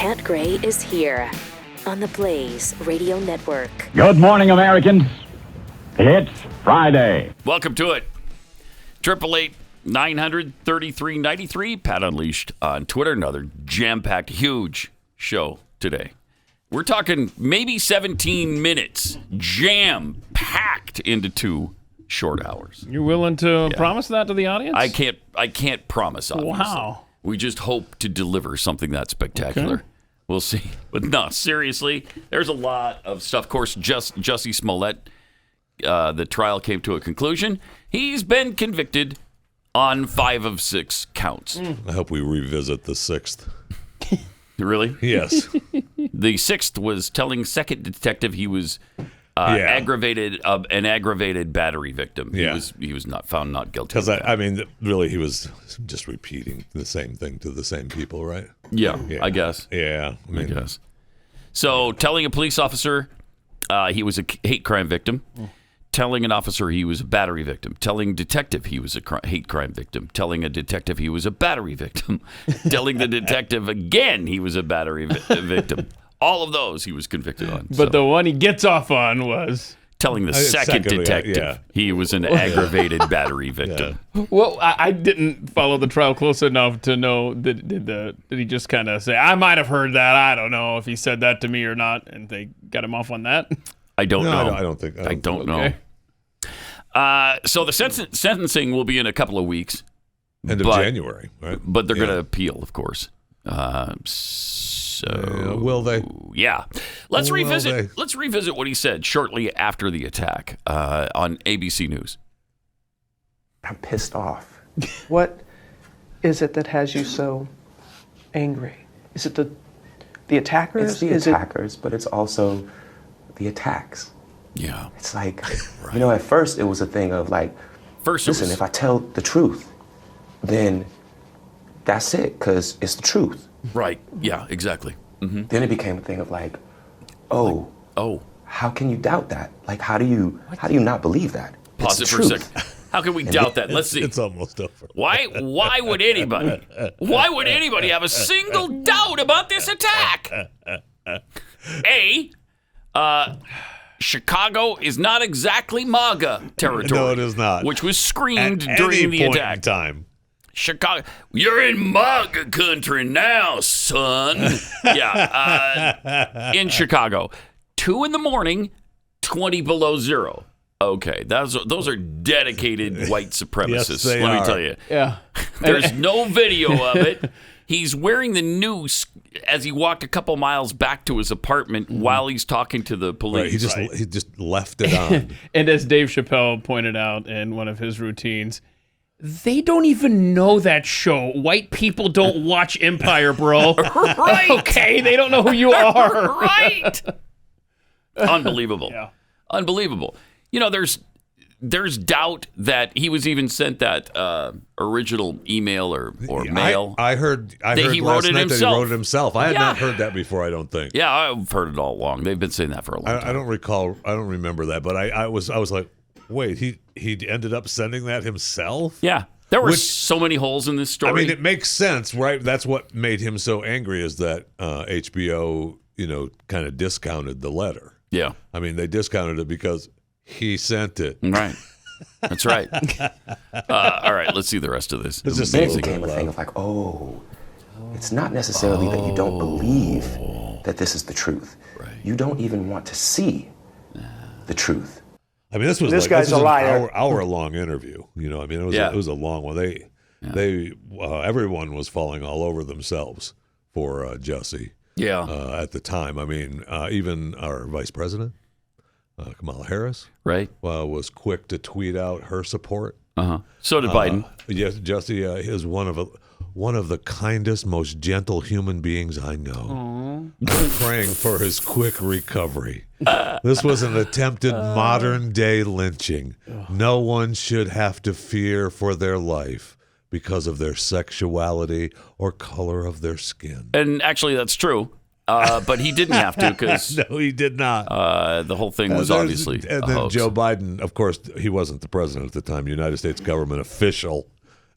Pat Gray is here on the Blaze Radio Network. Good morning, Americans. It's Friday. Welcome to it. 888-900-3393. Pat Unleashed on Twitter. Another jam-packed, huge show today. We're talking maybe 17 minutes, jam-packed into 2 short hours. You willing to promise that to the audience? I can't promise, obviously. Wow. We just hope to deliver something that spectacular. Okay. We'll see. But no, seriously, there's a lot of stuff. Of course, Jussie Smollett, the trial came to a conclusion. He's been convicted on 5 of 6 counts. I hope we revisit the 6th. Really? Yes. The 6th was telling second detective he was an aggravated battery victim. Yeah. He was not found not guilty. Because I mean, really, he was just repeating the same thing to the same people, right? Yeah. I guess. Yeah, I guess. So, telling a police officer he was a hate crime victim. Telling an officer he was a battery victim. Telling detective he was a hate crime victim. Telling a detective he was a battery victim. Telling the detective again he was a battery victim. All of those he was convicted on. But the one he gets off on was... telling the second detective he was an aggravated battery victim. Yeah. Well, I didn't follow the trial close enough to know, did he just kind of say, I might have heard that, I don't know if he said that to me or not, and they got him off on that? I don't know. I don't think. I don't know. So the sentencing will be in a couple of weeks. End of January, right? But they're going to appeal, of course. Will they? Yeah. Let's revisit what he said shortly after the attack on ABC News. I'm pissed off. What is it that has you so angry? Is it the attackers? It's the attackers, but it's also the attacks. Yeah. It's like, at first it was a thing of like, listen, if I tell the truth, then that's it, because it's the truth. Right. Yeah, exactly. Mm-hmm. Then it became a thing of like, how can you doubt that? Like, how do you not believe that? Pause it for a second. How can we doubt that? Let's see. It's almost over. Why would anybody have a single doubt about this attack? Chicago is not exactly MAGA territory. No, it is not. Which was screamed At during any the point attack. in time. Chicago, you're in MAGA country now, son. In Chicago, 2 a.m, 20 below zero. Okay, those are dedicated white supremacists. Yes, they let are. me tell you. Yeah. There's no video of it. He's wearing the noose as he walked a couple miles back to his apartment while he's talking to the police. Right, he just left it on. And as Dave Chappelle pointed out in one of his routines, they don't even know that show. White people don't watch Empire, bro. Right. Okay, they don't know who you are. Right. Unbelievable. Yeah. Unbelievable. There's doubt that he was even sent that original email or mail. I heard he last wrote it night that he himself. wrote it himself. I had not heard that before, I don't think. Yeah, I've heard it all along. They've been saying that for a long time. I don't recall. I don't remember that, but I was like, wait, he ended up sending that himself? Yeah. There were so many holes in this story. I mean, it makes sense, right? That's what made him so angry, is that HBO, kind of discounted the letter. Yeah. I mean, they discounted it because he sent it. Right. That's right. All right, let's see the rest of this. It's just Then it became a thing of like, it's not necessarily that you don't believe that this is the truth. Right. You don't even want to see the truth. I mean, this guy's a liar. An hour-long interview. It was a long one. Everyone was falling all over themselves for Jussie. Yeah. At the time, I mean, even our vice president, Kamala Harris, right, was quick to tweet out her support. So did Biden. Yes, Jussie is one of the kindest, most gentle human beings I know. I'm praying for his quick recovery. This was an attempted modern-day lynching. No one should have to fear for their life because of their sexuality or color of their skin. And actually, that's true. But he didn't have to, because no, he did not. The whole thing was obviously and a then hoax. Joe Biden, of course, he wasn't the president at the time, United States government official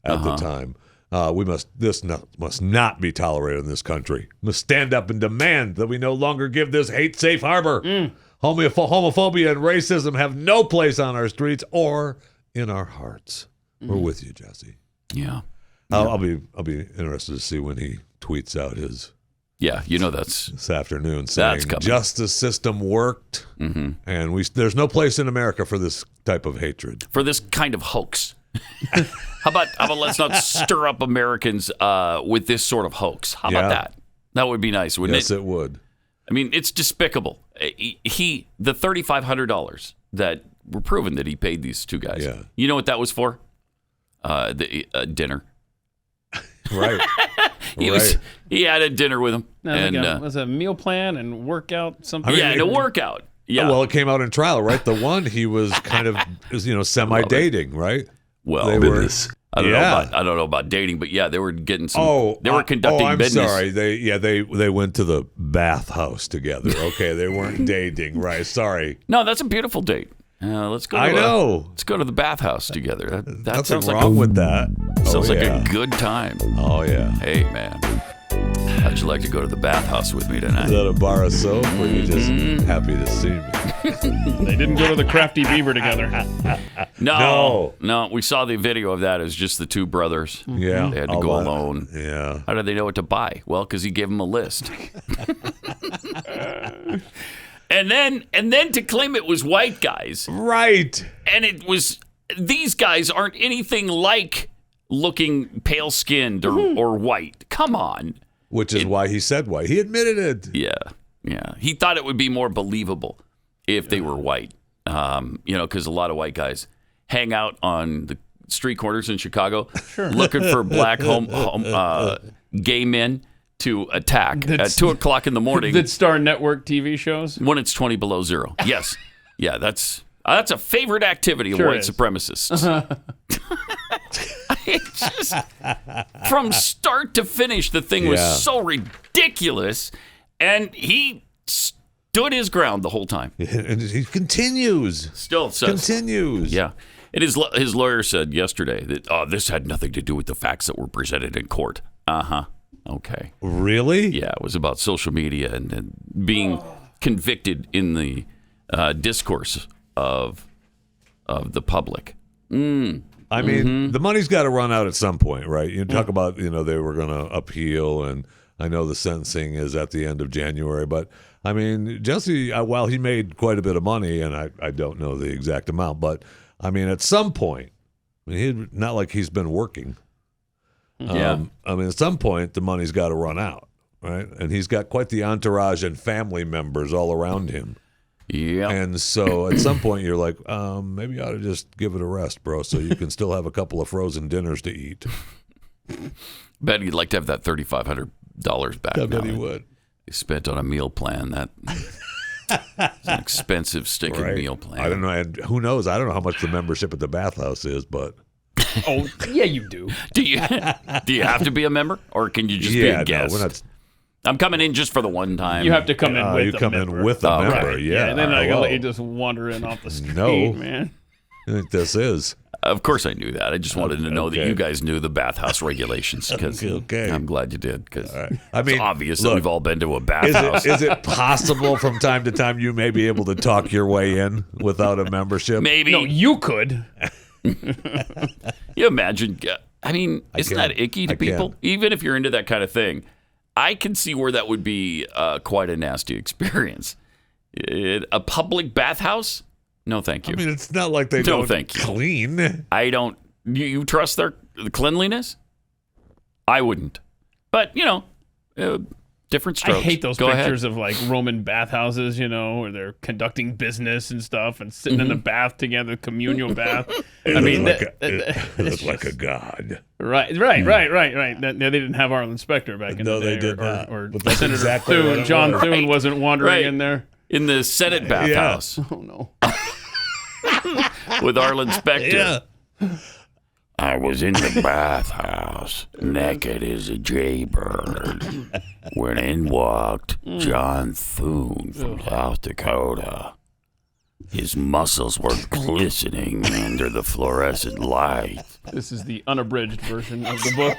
at the time. This must not be tolerated in this country. We must stand up and demand that we no longer give this hate safe harbor. Homophobia and racism have no place on our streets or in our hearts. We're with you, Jesse. Yeah. I'll be interested to see when he tweets out his. Yeah, that's this afternoon saying that's coming. Justice system worked, and there's no place in America for this type of hatred, for this kind of hoax. How about let's not stir up Americans with this sort of hoax? How about that? That would be nice, wouldn't it? Yes, it would. I mean, it's despicable. The $3,500 that were proven that he paid these two guys. Yeah. You know what that was for? The dinner. Right. He had a dinner with him. Was a meal plan and workout something? A workout. Yeah. Well, it came out in trial, right? The one he was kind of, semi-dating, right? Well, I don't know about dating, but yeah, they were getting some. They were conducting business. Sorry. They went to the bathhouse together. Okay, they weren't dating, right? Sorry. No, that's a beautiful date. Let's go. Let's go to the bathhouse together. That sounds wrong with that. Sounds like a good time. Oh yeah. Hey man, how'd you like to go to the bathhouse with me tonight? Is that a bar of soap, or you just happy to see me? They didn't go to the Crafty Beaver together. No. We saw the video of that. It was just the two brothers. Yeah, they had to go alone. Yeah. How did they know what to buy? Well, because he gave them a list. And then to claim it was white guys. Right. And it was, these guys aren't anything like looking pale-skinned or white. Come on. Which is why he said white. He admitted it. Yeah. He thought it would be more believable if they were white. Because a lot of white guys hang out on the street corners in Chicago looking for black gay men to attack at 2 o'clock in the morning. That star network TV shows? When it's 20 below zero. Yes. Yeah, that's a favorite activity of white supremacists. It's just, from start to finish, the thing was so ridiculous, and he stood his ground the whole time. And he continues. Still says. Continues. Yeah. And his lawyer said yesterday that, this had nothing to do with the facts that were presented in court. Uh-huh. Okay. Really? Yeah, it was about social media and being convicted in the discourse of the public. I mean, the money's got to run out at some point, right? You talk about, they were going to appeal, and I know the sentencing is at the end of January, but I mean, Jussie, while he made quite a bit of money, and I don't know the exact amount, but I mean, at some point, not like he's been working. Yeah. At some point, the money's got to run out, right? And he's got quite the entourage and family members all around him. Yeah. And so at some point, you're like, maybe you ought to just give it a rest, bro, so you can still have a couple of frozen dinners to eat. Bet he'd like to have that $3,500 back. I bet he would. He spent on a meal plan. It's an expensive stinking meal plan. I don't know. And who knows? I don't know how much the membership at the bathhouse is, but. Oh, yeah, you do. Do you have to be a member, or can you just be a guest? No, we're not. I'm coming in just for the one time. You have to come in with you come in with a member, right. yeah. And then I gotta let you just wander in off the street, man. I think this is. Of course I knew that. I just wanted to know that you guys knew the bathhouse regulations. Okay. I'm glad you did, because I mean, it's obvious that we've all been to a bathhouse. Is it possible from time to time you may be able to talk your way in without a membership? Maybe. No, you could. You imagine, I mean, isn't that icky to people? Even if you're into that kind of thing, I can see where that would be quite a nasty experience. A public bathhouse? No, thank you. I mean, it's not like they don't clean. I don't. You trust their cleanliness? I wouldn't. But, different strokes. I hate those pictures of like Roman bathhouses, where they're conducting business and stuff and sitting in the bath together, communal bath. It looks like a god. Right. They didn't have our inspector back in the day. No, they did not. Or Senator Thune, John Thune wasn't wandering in there. In the Senate bathhouse. Oh, no. With Arlen Specter. Yeah. I was in the bathhouse, naked as a jaybird, when in walked John Thune from South Dakota. His muscles were glistening under the fluorescent light. This is the unabridged version of the book.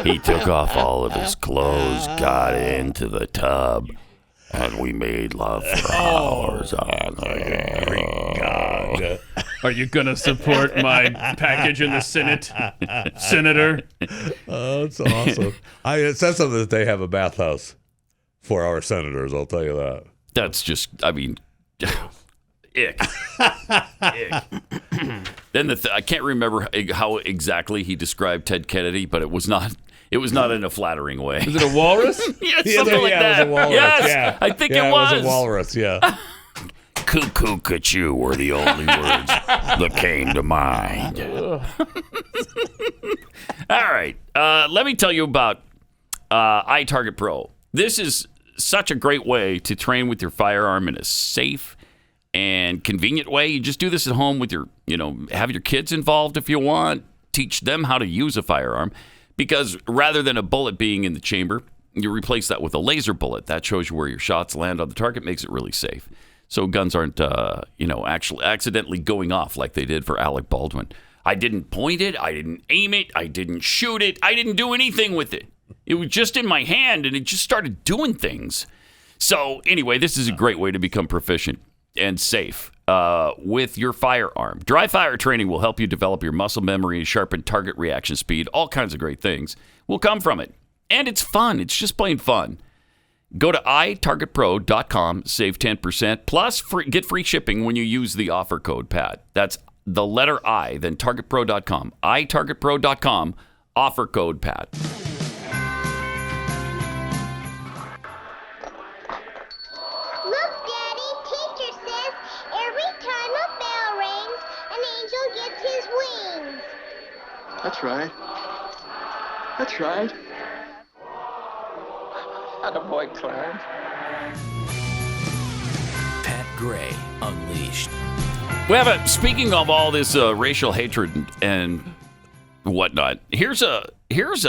He took off all of his clothes, got into the tub, and we made love for hours on God. Are you going to support my package in the Senate, Senator? Oh, that's awesome. It says something that they have a bathhouse for our senators, I'll tell you that. That's just, I mean, ick. Ick. Then I can't remember how exactly he described Ted Kennedy, but it was not in a flattering way. Is it a walrus? Yeah, something like that. It was a walrus. Yes, yeah. I think it was. It was a walrus, yeah. Cuckoo Cachoo were the only words that came to mind. All right. Let me tell you about iTarget Pro. This is such a great way to train with your firearm in a safe and convenient way. You just do this at home with have your kids involved if you want. Teach them how to use a firearm. Because rather than a bullet being in the chamber, you replace that with a laser bullet. That shows you where your shots land on the target, makes it really safe. So guns aren't, actually accidentally going off like they did for Alec Baldwin. I didn't point it. I didn't aim it. I didn't shoot it. I didn't do anything with it. It was just in my hand, and it just started doing things. So anyway, this is a great way to become proficient and safe with your firearm. Dry fire training will help you develop your muscle memory, sharpen target reaction speed. All kinds of great things will come from it. And it's fun. It's just plain fun. Go to itargetpro.com, save 10%, plus get free shipping when you use the offer code PAT. That's the letter I, then targetpro.com. itargetpro.com, offer code PAT. Look, Daddy, teacher says every time a bell rings, an angel gets his wings. That's right. That's right. Attaboy, Clarence. Pat Gray Unleashed. Speaking of all this racial hatred and whatnot, here's a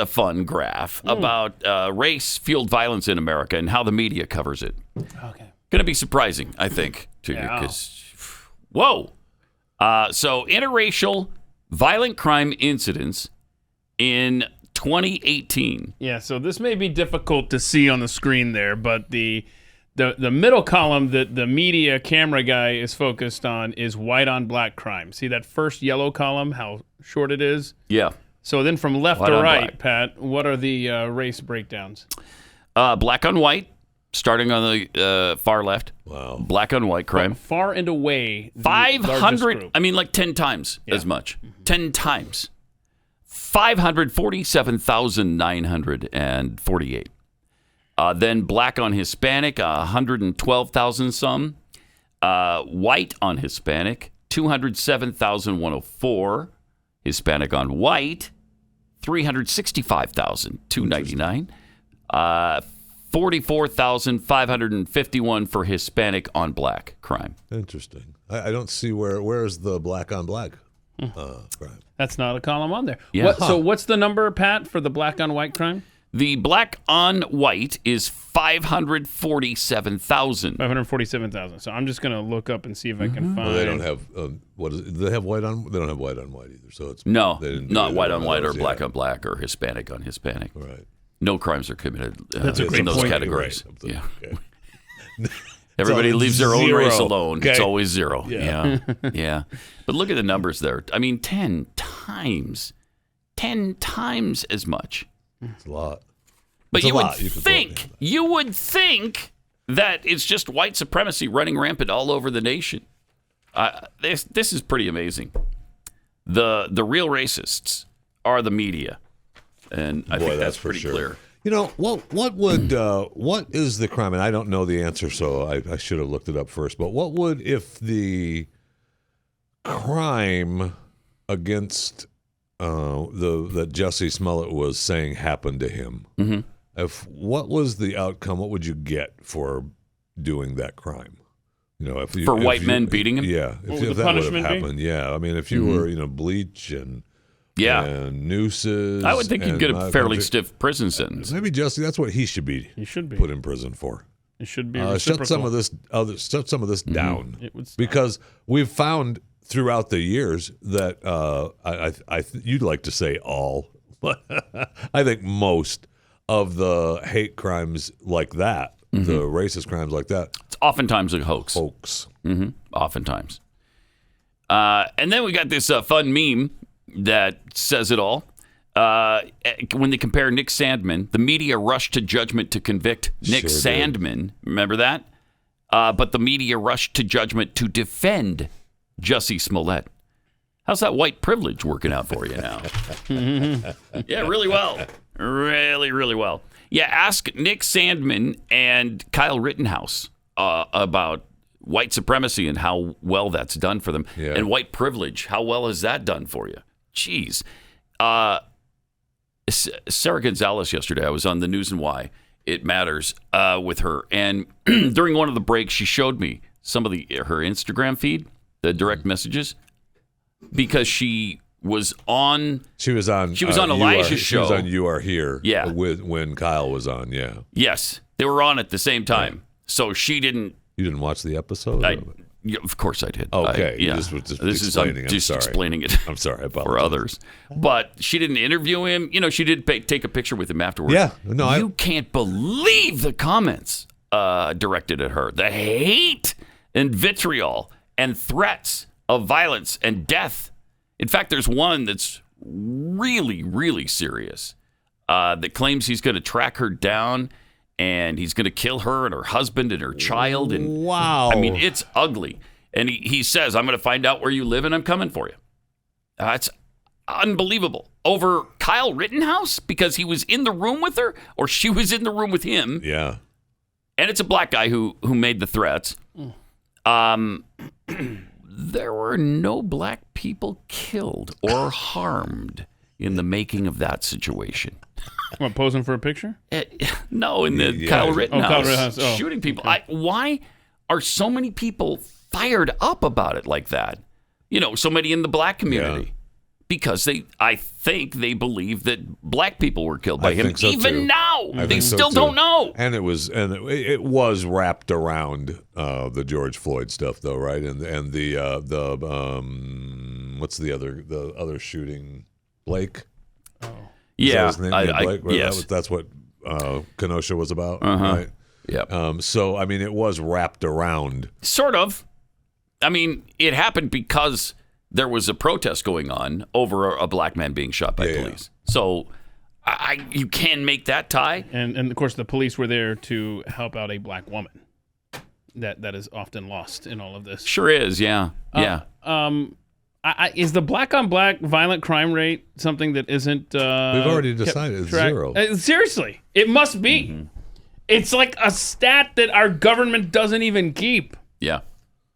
fun graph about race-fueled violence in America and how the media covers it. Okay. Going to be surprising, I think, to you. Because, whoa. So interracial violent crime incidents in 2018. Yeah, so this may be difficult to see on the screen there, but the middle column that the media camera guy is focused on is white on black crime. See that first yellow column, how short it is? Yeah. So then from left to right, Pat, what are the race breakdowns? Black on white, starting on the far left. Wow. Black on white crime. Far and away, the 500, like 10 times as much. 10 times. 547,948. Then black on Hispanic, 112,000 some. White on Hispanic, 207,104. Hispanic on white, 365,299. 44,551 for Hispanic on black crime. Interesting. I don't see where's the black on black crime. That's not a column on there. Yeah. So what's the number, Pat, for the black on white crime? The black on white is 547,000. 547,000. So I'm just going to look up and see if I can find. Well, they don't have what is it? Do they have white on? They don't have white on white either. So it's no, they not white on white or black on black or Hispanic on Hispanic. Right. No crimes are committed That's a great in those point. categories. Right. Yeah. Okay. Everybody leaves their own race alone. Okay. It's always zero. Yeah. Yeah. But look at the numbers there. I mean, 10 times. 10 times as much. It's a lot. But It's you a would lot. you would think that it's just white supremacy running rampant all over the nation. This is pretty amazing. The real racists are the media. And I think that's pretty clear. You know, what is the crime? And I don't know the answer, so I should have looked it up first. But what would, if the crime against that Jussie Smollett was saying happened to him, what was the outcome? What would you get for doing that crime? You know, for white men beating him? Yeah. If that would have happened, yeah. I mean, if you were, bleach and nooses. I would think you'd get a fairly stiff prison sentence. Maybe Jussie, that's what he should be. He should be put in prison for. It should be shut some of this down. It would stop. Because we've found throughout the years that you'd like to say all, but I think most of the hate crimes like that, the racist crimes like that, it's oftentimes a hoax. Oftentimes. And then we got this fun meme that says it all. When they compare Nick Sandmann, the media rushed to judgment to convict Nick Sandmann. Remember that? But the media rushed to judgment to defend Jussie Smollett. How's that white privilege working out for you now? Yeah, really well. Really, really well. Yeah, ask Nick Sandmann and Kyle Rittenhouse about white supremacy and how well that's done for them. Yeah. And white privilege, how well has that done for you? Jeez. Sarah Gonzalez yesterday, I was on the News and Why It Matters with her. And during one of the breaks, she showed me some of her Instagram feed, the direct messages, because she was on Elijah's show. She was on You Are Here. Yeah. When Kyle was on. Yeah. Yes, they were on at the same time. Yeah. So she didn't. You didn't watch the episode? Yeah, of course I did. Okay. Yeah. This is I'm just explaining it. I'm sorry. I apologize. For others. But she didn't interview him. She did take a picture with him afterwards. Yeah. No, you can't believe the comments directed at her. The hate and vitriol and threats of violence and death. In fact, there's one that's really, really serious that claims he's going to track her down and he's going to kill her and her husband and her child. And wow. I mean, it's ugly. And he says, I'm going to find out where you live and I'm coming for you. It's unbelievable. Over Kyle Rittenhouse because he was in the room with her or she was in the room with him. Yeah. And it's a black guy who made the threats. There were no black people killed or harmed in the making of that situation. What, posing for a picture? No, in the Kyle Rittenhouse Oh, shooting people. okay. Why are so many people fired up about it like that? So many in the black community. Yeah. Because I think they believe that black people were killed by him. Think so Even too. now, I they think so still too. don't know. And it was wrapped around the George Floyd stuff, though, right? And the what's the other shooting? Blake. Oh. Yeah, his name? Blake? Yes. That's what Kenosha was about, right? Yeah. So I mean, it was wrapped around. Sort of. I mean, it happened because there was a protest going on over a black man being shot by police. Yeah. So you can make that tie. And of course, the police were there to help out a black woman. That is often lost in all of this. Sure is, yeah. Yeah. Is the black on black violent crime rate something that isn't? We've already decided it's zero. Seriously, it must be. Mm-hmm. It's like a stat that our government doesn't even keep. Yeah,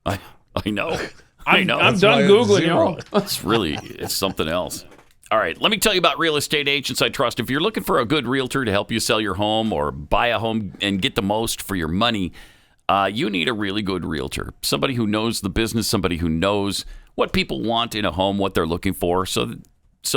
I know. I'm done Googling y'all. It's something else. All right, let me tell you about Real Estate Agents I Trust. If you're looking for a good realtor to help you sell your home or buy a home and get the most for your money, you need a really good realtor. Somebody who knows the business, somebody who knows what people want in a home, what they're looking for, so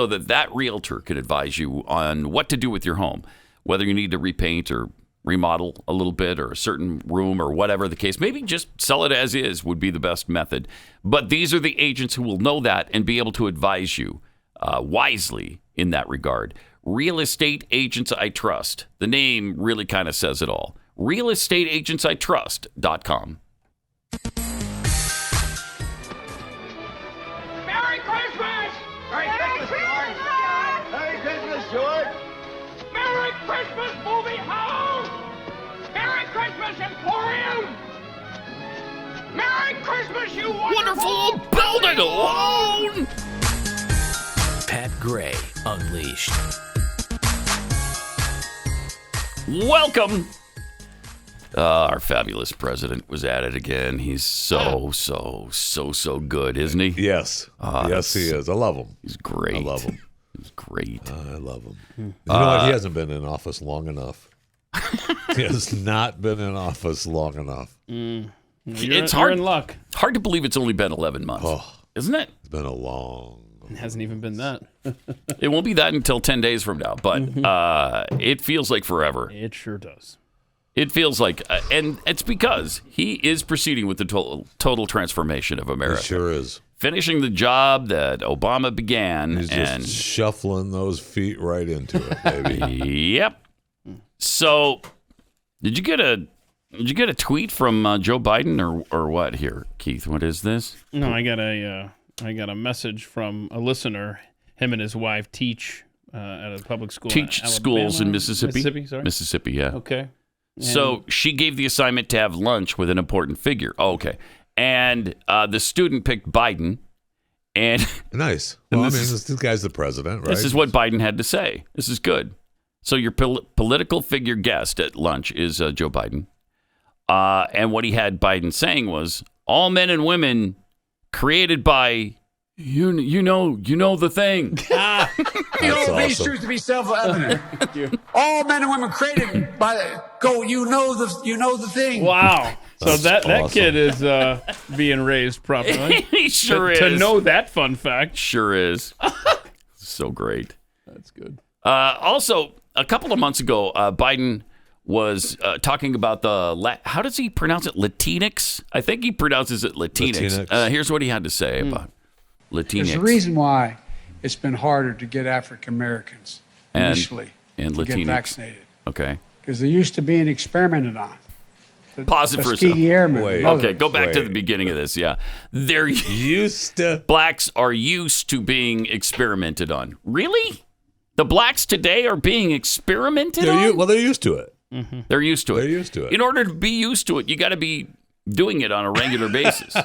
that realtor can advise you on what to do with your home, whether you need to repaint or remodel a little bit or a certain room or whatever the case. Maybe just sell it as is would be the best method. But these are the agents who will know that and be able to advise you wisely in that regard. Real Estate Agents I Trust. The name really kind of says it all. realestateagentsitrust.com. Merry Christmas! Merry Christmas, George! Merry Christmas, George! Merry Christmas, movie house! Merry Christmas, Emporium! Merry Christmas, you Wonderful building alone! Pat Gray Unleashed. Welcome. Our fabulous president was at it again. He's so good, isn't he? Yes. Yes, he is. I love him. He's great. I love him. He's great. I love him. You know what? He hasn't been in office long enough. He has not been in office long enough. It's you're in luck. Hard to believe it's only been 11 months, isn't it? It's been a long. It hasn't even been that. It won't be that until 10 days from now, but it feels like forever. It sure does. It feels like, and it's because he is proceeding with the total transformation of America. He sure is. Finishing the job that Obama began. He's just shuffling those feet right into it, baby. Yep. So, did you get a tweet from Joe Biden or what here, Keith? What is this? No, I got a message from a listener. Him and his wife teach at a public school. Teach in schools in Mississippi. Mississippi, yeah. Okay. So she gave the assignment to have lunch with an important figure. Oh, okay. And the student picked Biden. And nice. Well, this guy's the president, right? This is what Biden had to say. This is good. So your political figure guest at lunch is Joe Biden. And what he had Biden saying was, all men and women created by, you know the thing. These truths to be self-evident. All men and women created by you know the thing. Wow. So that kid is being raised properly. He sure is. To know that fun fact. Sure is. So great. That's good. Also, a couple of months ago, Biden was talking about how does he pronounce it? Latinx? I think he pronounces it Latinx. Here's what he had to say about Latinx. There's a reason why it's been harder to get African Americans initially and to Latinx. get vaccinated. Okay. Because they're used to being experimented on. Pause it for a second. Okay, go back to the beginning of this. Yeah, they're used to. Blacks are used to being experimented on. Really? The blacks today are being experimented on? Well, they're used to it. Mm-hmm. They're used to it. They're used to it. In order to be used to it, you got to be doing it on a regular basis.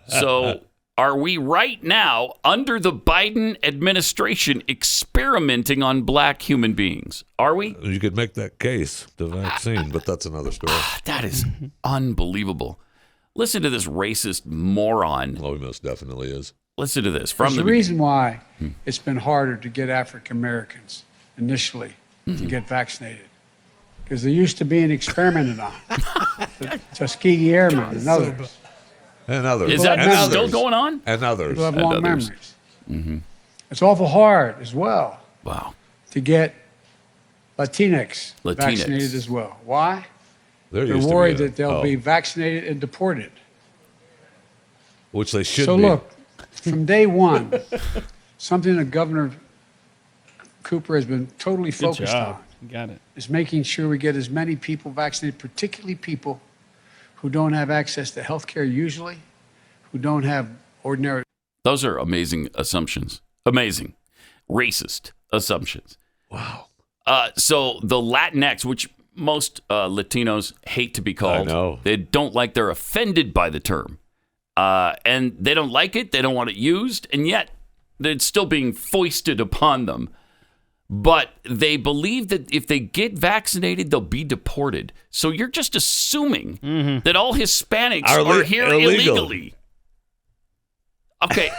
So, are we right now under the Biden administration experimenting on black human beings? Are we? You could make that case, the vaccine, but that's another story. That is unbelievable. Listen to this racist moron. Oh, he most definitely is. Listen to this. There's a reason why it's been harder to get African Americans initially to get vaccinated. Because they're used to being experimented on. The Tuskegee Airmen and others. And others. Is that still going on? And others. People have long memories. Mm-hmm. It's awful hard as well. Wow. To get Latinx vaccinated as well. Why? They're worried that they'll be vaccinated and deported. Which they should be. So look, from day one, something that Governor Cooper has been totally focused on. Got it. Is making sure we get as many people vaccinated, particularly people who don't have access to health care usually, who don't have ordinary. Those are amazing assumptions. Amazing. Racist assumptions. Wow. So the Latinx, which most Latinos hate to be called. I know. They don't like, they're offended by the term. And they don't like it. They don't want it used. And yet it's still being foisted upon them. But they believe that if they get vaccinated, they'll be deported. So you're just assuming that all Hispanics are here illegally. Okay.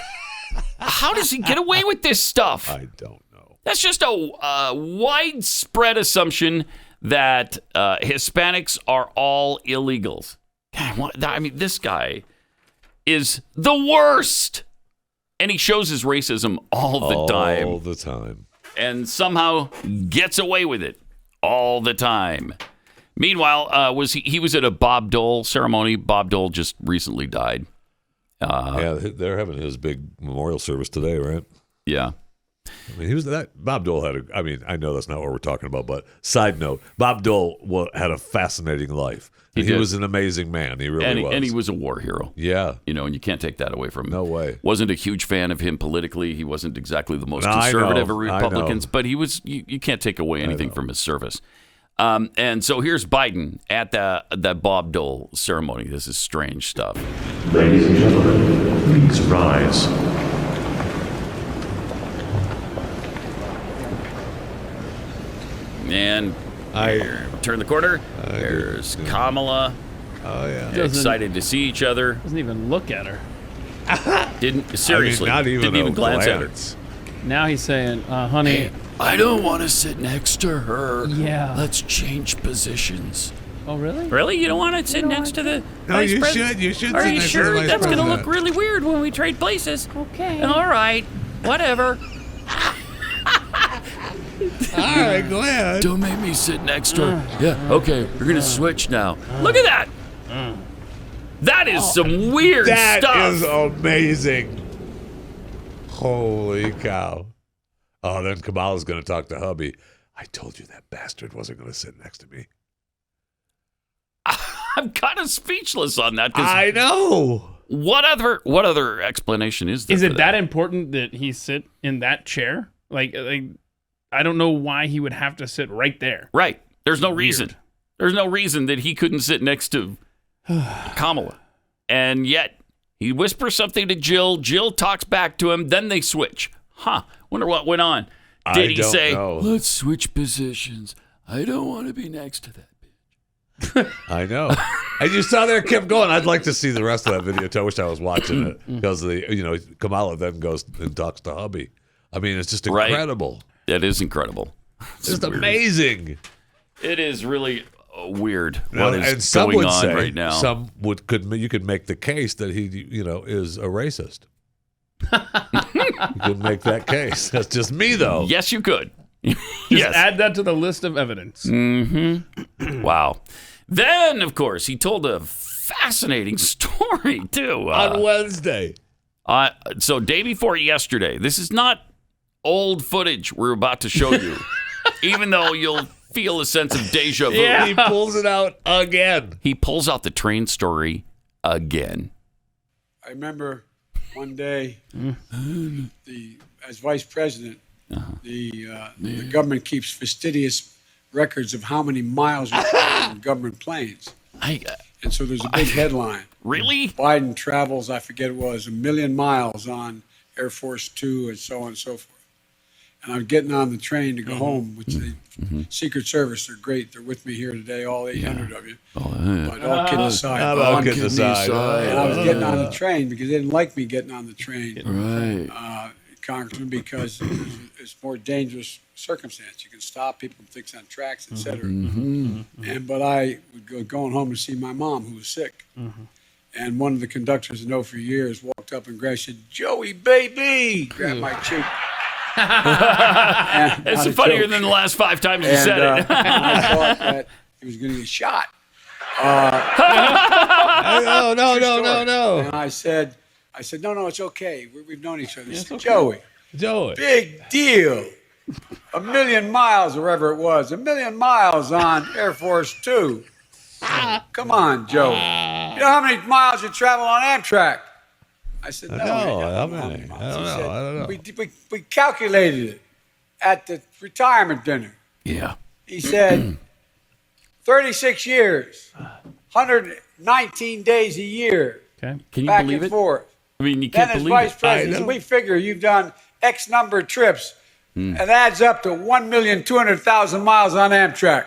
How does he get away with this stuff? I don't know. That's just a widespread assumption that Hispanics are all illegals. God, this guy is the worst. And he shows his racism all the time. All the time. And somehow gets away with it all the time. Meanwhile, he was at a Bob Dole ceremony. Bob Dole just recently died. Yeah, they're having his big memorial service today, right? Yeah. I mean, Bob Dole had I know that's not what we're talking about, but side note, Bob Dole had a fascinating life. He was an amazing man. He really was. And he was a war hero. Yeah. And you can't take that away from him. No way. Wasn't a huge fan of him politically. He wasn't exactly the most conservative of Republicans, but he was. You can't take away anything from his service. And so here's Biden at that Bob Dole ceremony. This is strange stuff. Ladies and gentlemen, please rise. And turn the corner. There's Kamala. Oh yeah. Excited to see each other. Doesn't even look at her. Seriously. Not even didn't even glance at her. Now he's saying, honey, I don't want to sit next to her. Yeah. Let's change positions. Oh, really? Really? You don't want to sit next to the vice president? You should. Are you sit sure? next to the That's going to vice look really weird when we trade places. Okay. All right. Whatever. All right, go ahead. Don't make me sit next to her. Yeah, okay, we're going to switch now. Look at that. That is some weird stuff. That is amazing. Holy cow. Oh, then Kamala's going to talk to hubby. I told you that bastard wasn't going to sit next to me. I'm kind of speechless on that. I know. What other explanation is there? Is it that important that he sit in that chair? Like I don't know why he would have to sit right there. Right. There's no reason. There's no reason that he couldn't sit next to Kamala. And yet he whispers something to Jill. Jill talks back to him. Then they switch. Wonder what went on. Did he say, let's switch positions? I don't want to be next to that bitch. I know. And you saw there, it kept going. I'd like to see the rest of that video too. I wish I was watching it because Kamala then goes and talks to hubby. I mean, it's just incredible. Right. It is incredible. It's just amazing. It is really weird what is going on right now. You could make the case that he is a racist. You could make that case. That's just me, though. Yes, you could. Just add that to the list of evidence. Mm-hmm. Wow. Then, of course, he told a fascinating story, too. On Wednesday. So day before yesterday. This is not old footage we're about to show you, even though you'll feel a sense of deja vu. Yeah. He pulls it out again. He pulls out the train story again. I remember one day, as vice president, the government keeps fastidious records of how many miles we travel in government planes. And so there's a big headline. Really? Biden travels, I forget what it was, 1 million miles on Air Force Two and so on and so forth. And I'm getting on the train to go home, which the Secret Service, they're great. They're with me here today, all 800 of you. But all kidding aside. All kidding aside. And I was getting on the train because they didn't like me getting on the train. Right. Congressman, because it's more dangerous circumstance. You can stop people from things on tracks, etc. But I would go going home to see my mom, who was sick. And one of the conductors I know for years walked up and grabbed, said, "Joey, baby," grabbed my cheek. It's funnier than the last 5 times you said it. I thought that he was going to get shot. No. And I said, no, it's okay. We've known each other. He said, Joey, big deal. 1 million miles, or wherever it was, 1 million miles on Air Force Two. Come on, Joey. You know how many miles you travel on Amtrak? I said, no. How many? I don't know. We calculated it at the retirement dinner. Yeah. He said, 36 years, 119 days a year. Okay. Can you back believe and it? forth. I mean, you can't then as believe vice it. president, we figure you've done X number of trips, and adds up to 1,200,000 miles on Amtrak.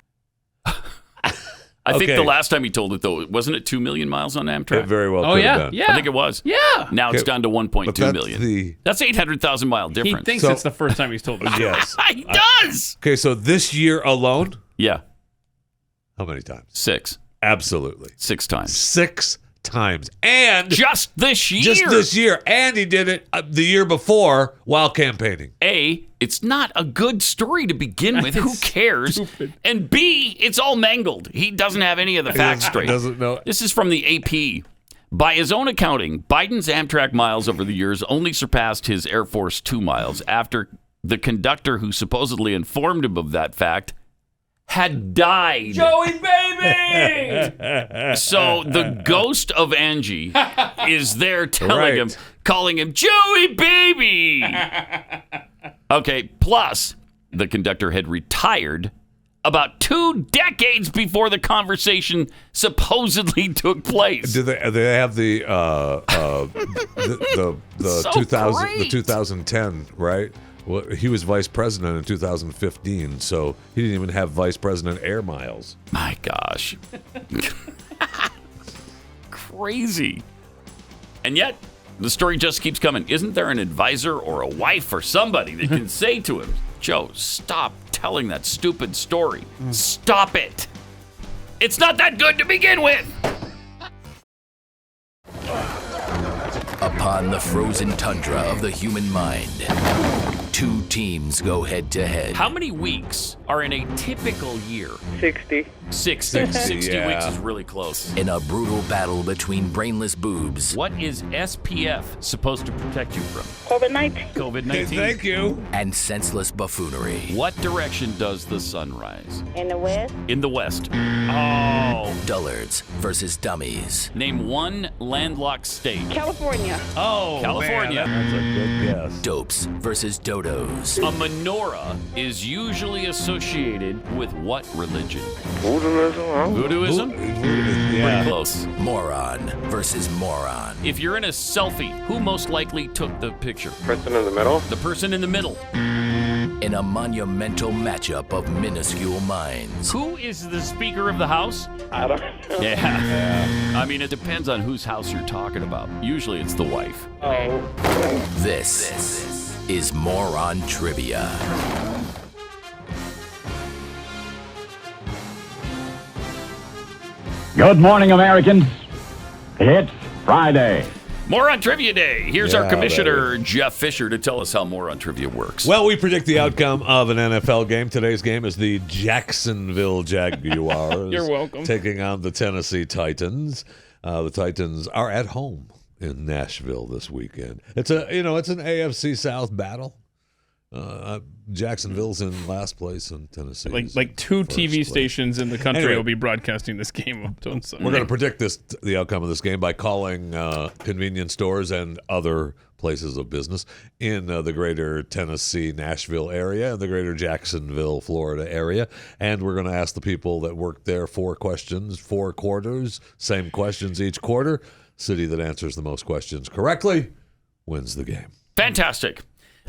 I think the last time he told it, though, wasn't it 2 million miles on Amtrak? It very well could have been. I think it was. Yeah. Now it's down to 1.2 million. That's 800,000 mile difference. He thinks it's the first time he's told it. Yes. He does. Okay, so this year alone? Yeah. How many times? 6. Absolutely. 6 times. 6 times. And just this year. Just this year. And he did it the year before while campaigning. A, it's not a good story to begin with. Who cares? Stupid. And B, it's all mangled. He doesn't have any of the facts straight. Doesn't know. This is from the AP. By his own accounting, Biden's Amtrak miles over the years only surpassed his Air Force 2 miles after the conductor who supposedly informed him of that fact had died. Joey, baby! So the ghost of Angie is there telling him, calling him Joey, baby! Okay, plus the conductor had retired about 2 decades before the conversation supposedly took place. Do they have the So 2000 great. the 2010, right? Well, he was vice president in 2015, so he didn't even have vice president air miles. My gosh. Crazy. And yet, the story just keeps coming. Isn't there an advisor or a wife or somebody that can say to him, Joe, stop telling that stupid story. Stop it. It's not that good to begin with. Upon the frozen tundra of the human mind Two teams go head-to-head. How many weeks are in a typical year? 60. 60 weeks is really close. In a brutal battle between brainless boobs. What is SPF supposed to protect you from? COVID-19. COVID-19. Thank you. And senseless buffoonery. What direction does the sun rise? In the West. In the west. Oh. Dullards versus dummies. Name one landlocked state. California. Oh, California. Man, that's a good guess. Dopes versus dodos. A menorah is usually associated with what religion? Voodooism? Yeah. Pretty close. Moron versus moron. If you're in a selfie, who most likely took the picture? Person in the middle. The person in the middle. In a monumental matchup of minuscule minds. Who is the Speaker of the House? I don't know. Yeah. I mean, it depends on whose house you're talking about. Usually it's the wife. Oh. This is Moron Trivia. Good morning, Americans. It's Friday. Moron Trivia Day. Here's our Yeah, Commissioner, Jeff Fisher, to tell us how Moron Trivia works. Well, we predict the outcome of an NFL game. Today's game is the Jacksonville Jaguars. You're welcome. Taking on the Tennessee Titans. The Titans are at home in Nashville this weekend. It's an AFC South battle. Jacksonville's in last place in Tennessee. Like two TV stations in the country Anyway. will be broadcasting this game up on Sunday. We're going to predict the outcome of this game by calling convenience stores and other places of business in the greater Tennessee, Nashville area and the greater Jacksonville, Florida area. And we're going to ask the people that work there 4 questions, 4 quarters, same questions each quarter. City that answers the most questions correctly wins the game. Fantastic.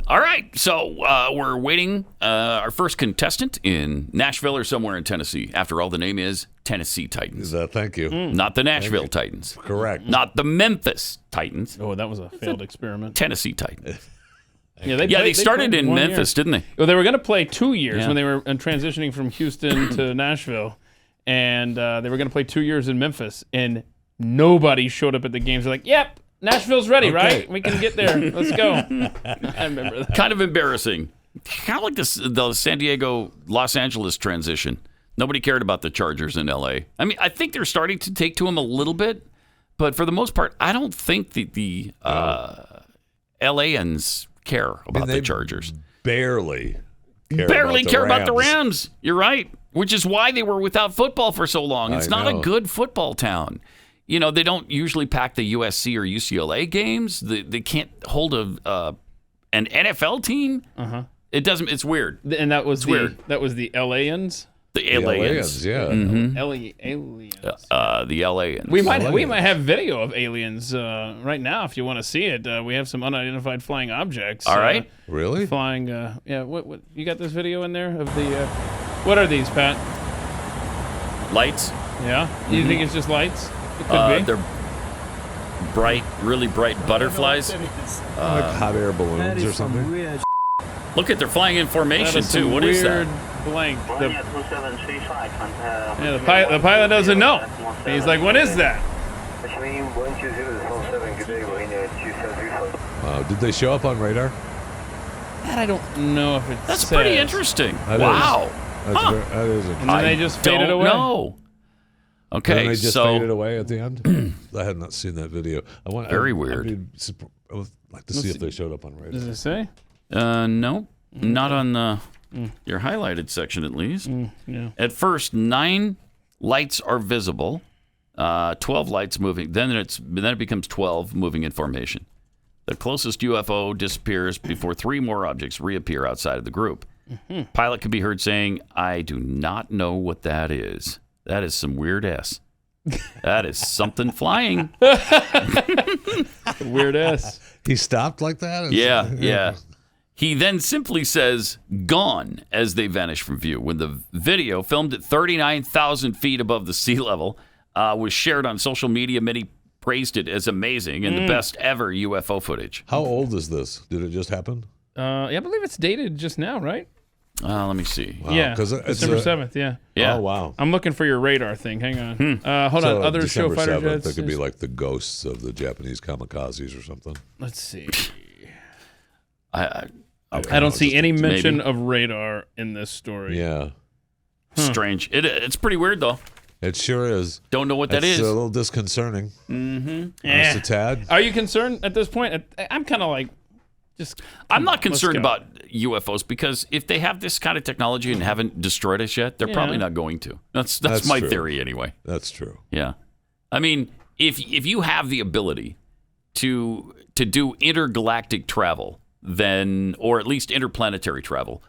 All right, so we're waiting our first contestant in Nashville or somewhere in Tennessee. After all, the name is Tennessee Titans. Thank you. Not the Nashville Titans. Correct. Not the Memphis Titans. Oh, that was a failed experiment. Tennessee Titans. They started played in 1 Memphis, year. didn't they? Well, they were going to play 2 years Yeah. when they were transitioning from Houston to Nashville, and they were going to play 2 years in Memphis, and nobody showed up at the games. They're like, "Yep, Nashville's ready, right? We can get there. Let's go." I remember that. Kind of embarrassing. Kind of like the San Diego, Los Angeles transition. Nobody cared about the Chargers in L.A. I mean, I think they're starting to take to them a little bit, but for the most part, I don't think the LAans care about the Chargers. Barely care about the Rams. You're right, which is why they were without football for so long. It's not a good football town. You know, they don't usually pack the USC or UCLA games. They can't hold an NFL team. It doesn't. It's weird. And that was weird. That was the LAans. The LAans, yeah. Mm-hmm. Aliens. The LAans. We might have video of aliens right now if you want to see it. We have some unidentified flying objects. All right. Really? Flying. What? You got this video in there of the? What are these, Pat? Lights. Yeah. Do you think it's just lights? It could be. They're bright, really bright butterflies. Like hot air balloons or something. Look at they're flying in formation too. What is that? Blank. The pilot doesn't know. He's like, "What is that?" Did they show up on radar? That I don't know if it's. That's pretty interesting. That Wow. That is And then they just faded away. No. Okay, and they just so faded away at the end. I had not seen that video. Very weird. I would like to see if they showed up on radar. Does it say? No, not on your highlighted section at least. Yeah. At first, 9 lights are visible, 12 lights moving. Then it becomes 12 moving in formation. The closest UFO disappears before 3 more objects reappear outside of the group. Pilot could be heard saying, "I do not know what that is. That is some weird S. That is something flying." Weird S. He stopped like that? Yeah. He then simply says, "Gone," as they vanish from view. When the video, filmed at 39,000 feet above the sea level, was shared on social media, many praised it as amazing and the best ever UFO footage. How old is this? Did it just happen? I believe it's dated just now, right? Let me see. Wow, yeah, 'cause it's December 7th, yeah. Yeah. Oh, wow. I'm looking for your radar thing. Hang on. Hold on. Other show December fighter 7th, jets. That could be like the ghosts of the Japanese kamikazes or something. Let's see. I don't see any mention maybe. of radar in this story. Yeah. Strange. It's pretty weird, though. It sure is. Don't know what that It's is. a little disconcerting. Mm-hmm. Just a tad. Are you concerned at this point? I'm kind of like, I'm not concerned about UFOs because if they have this kind of technology and haven't destroyed us yet, they're probably not going to. That's my true. theory anyway. That's true. Yeah. I mean, if you have the ability to do intergalactic travel, then, or at least interplanetary travel,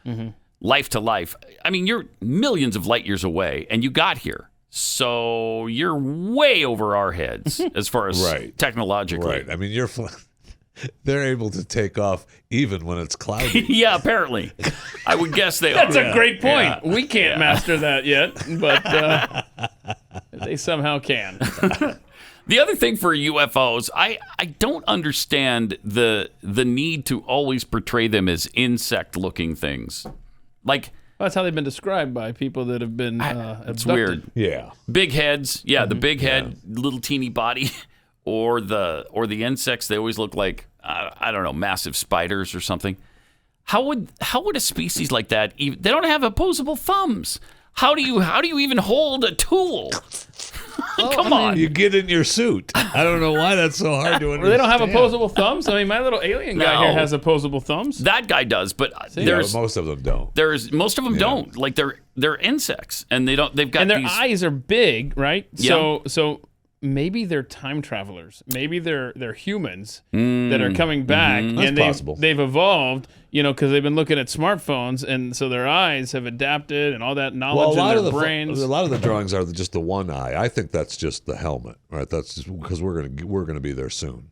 life to life, I mean, you're millions of light years away and you got here. So you're way over our heads as far as technologically. Right. I mean, they're able to take off even when it's cloudy. Yeah, apparently. I would guess they are. That's a great point. Yeah. We can't master that yet, but they somehow can. The other thing for UFOs, I don't understand the need to always portray them as insect-looking things. Like, well, that's how they've been described by people that have been abducted. It's weird. Yeah. Big heads. Yeah, the big head, little teeny body. Or the insects, they always look like, I don't know, massive spiders or something. How would a species like that even, they don't have opposable thumbs. How do you even hold a tool? Come on. You get in your suit. I don't know why that's so hard to understand. Well, they don't have opposable thumbs. I mean, my little alien guy here has opposable thumbs. That guy does, but but most of them don't. Most of them don't. Like they're insects, and they've got and their these eyes are big, right? Yeah. So maybe they're time travelers. Maybe they're humans that are coming back, and they've evolved. Because they've been looking at smartphones, and so their eyes have adapted, and all that knowledge in their brains. A lot of the drawings are just the one eye. I think that's just the helmet, right? That's just because we're gonna be there soon.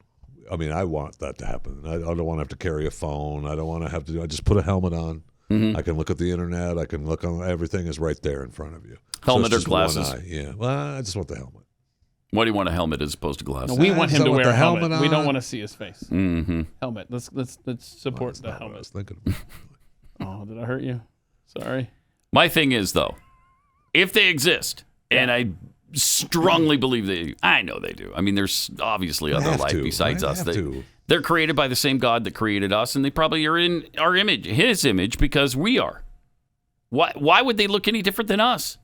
I mean, I want that to happen. I don't want to have to carry a phone. I don't want to have to. I just put a helmet on. I can look at the internet. I can look on everything is right there in front of you. Helmet so or glasses? One eye. Yeah. Well, I just want the helmet. Why do you want a helmet as opposed to glasses? No, we want him to wear a helmet. On. We don't want to see his face. Mm-hmm. Helmet. Let's support the helmet. I was thinking. Oh, did I hurt you? Sorry. My thing is, though, if they exist, and I strongly believe they do, I know they do. I mean, there's obviously other life besides us. They're created by the same God that created us, and they probably are in our image, His image, because we are. Why would they look any different than us?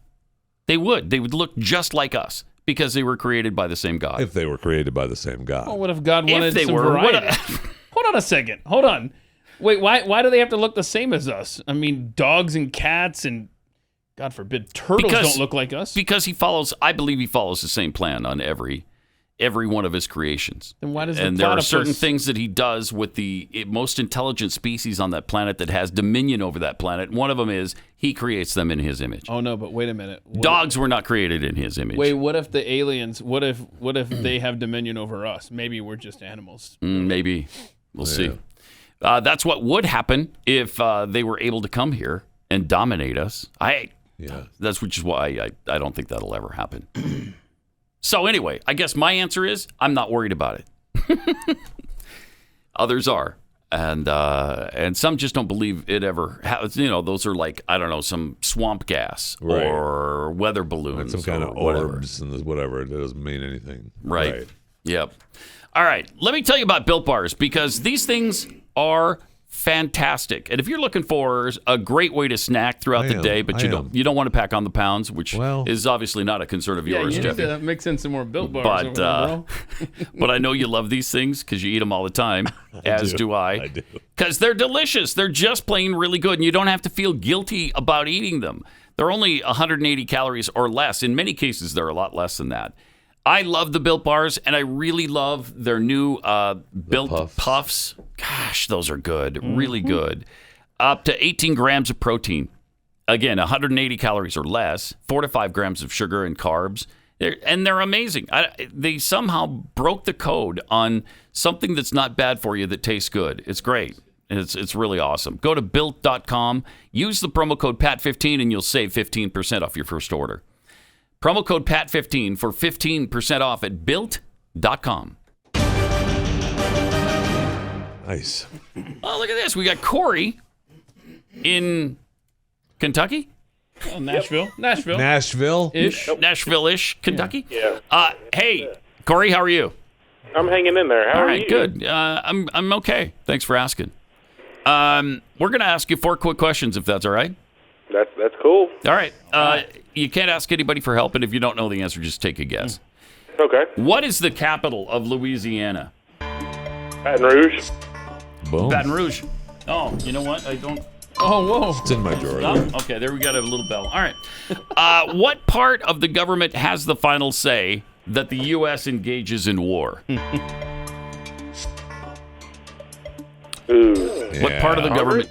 They would. They would look just like us. Because they were created by the same God. If they were created by the same God. Well, what if God wanted some variety? Hold on a second. Hold on. Wait, why do they have to look the same as us? I mean, dogs and cats and, God forbid, turtles don't look like us. Because I believe he follows the same plan on every one of his creations. Then why does and there are certain things that he does with the most intelligent species on that planet that has dominion over that planet. One of them is he creates them in his image. Oh no, but wait a minute. Dogs were not created in his image. Wait, what if the aliens? What if they have dominion over us? Maybe we're just animals. Maybe we'll see. That's what would happen if they were able to come here and dominate us. That's which is why I don't think that'll ever happen. So anyway, I guess my answer is I'm not worried about it. Others are, and some just don't believe it ever. Those are like, I don't know, some swamp gas or weather balloons, some kind of orbs and whatever. It doesn't mean anything. Right. Yep. All right. Let me tell you about Built Bars because these things are fantastic. And if you're looking for a great way to snack throughout the day, but you don't want to pack on the pounds, which is obviously not a concern of yours, you Jeffy. need to mix in some more Built Bars over there, bro. But I know you love these things because you eat them all the time, as do I. I do. Because they're delicious. They're just plain really good, and you don't have to feel guilty about eating them. They're only 180 calories or less. In many cases, they're a lot less than that. I love the Built Bars, and I really love their new Built Puffs. Gosh, those are good. Really good. Up to 18 grams of protein. Again, 180 calories or less. 4 to 5 grams of sugar and carbs. They're amazing. They somehow broke the code on something that's not bad for you that tastes good. It's great. It's really awesome. Go to Built.com. Use the promo code PAT15, and you'll save 15% off your first order. Promo code PAT15 for 15% off at Built.com. Nice. Oh, look at this. We got Corey in Kentucky? Oh, Nashville. Nashville-ish. Nashville-ish, Kentucky? Yeah. Hey, Corey, how are you? I'm hanging in there. How are you? All right, good. I'm okay. Thanks for asking. We're going to ask you 4 quick questions, if that's all right. That's cool. All right. You can't ask anybody for help, and if you don't know the answer, just take a guess. Okay. What is the capital of Louisiana? Baton Rouge. Boom. Baton Rouge. Oh, you know what? I don't... Oh, whoa. It's in my drawer. Oh, okay, there we got a little bell. All right. What part of the government has the final say that the U.S. engages in war? What part of the government?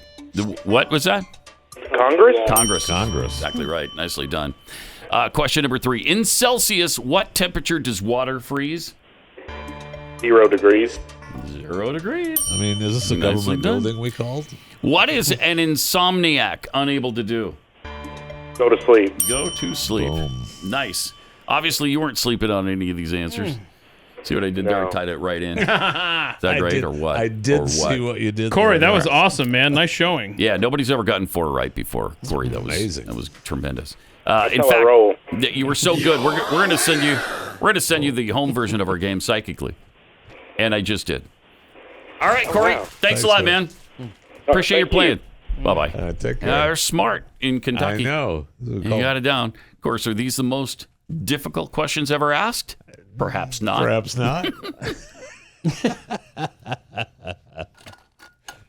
What was that? Congress? Congress. Exactly right. Nicely done. Question number 3. In Celsius, what temperature does water freeze? 0 degrees. 0 degrees. I mean, is this a government building we called? What is an insomniac unable to do? Go to sleep. Go to sleep. Boom. Nice. Obviously, you weren't sleeping on any of these answers. See what I did there? I tied it right in. Is that great or what? I did see what you did Corey, there. that was awesome, man. Nice showing. Yeah, nobody's ever gotten 4 right before. Corey, that was amazing. That was tremendous. That's In how I fact, roll. you were so good. We're going to send you. We're going to send you the home version of our game psychically, and I just did. All right, Corey. wow. Thanks a lot, man. Appreciate your playing. Bye bye. Take care. They're smart in Kentucky. I know. You got it down. Of course, are these the most difficult questions ever asked? Perhaps not. Perhaps not.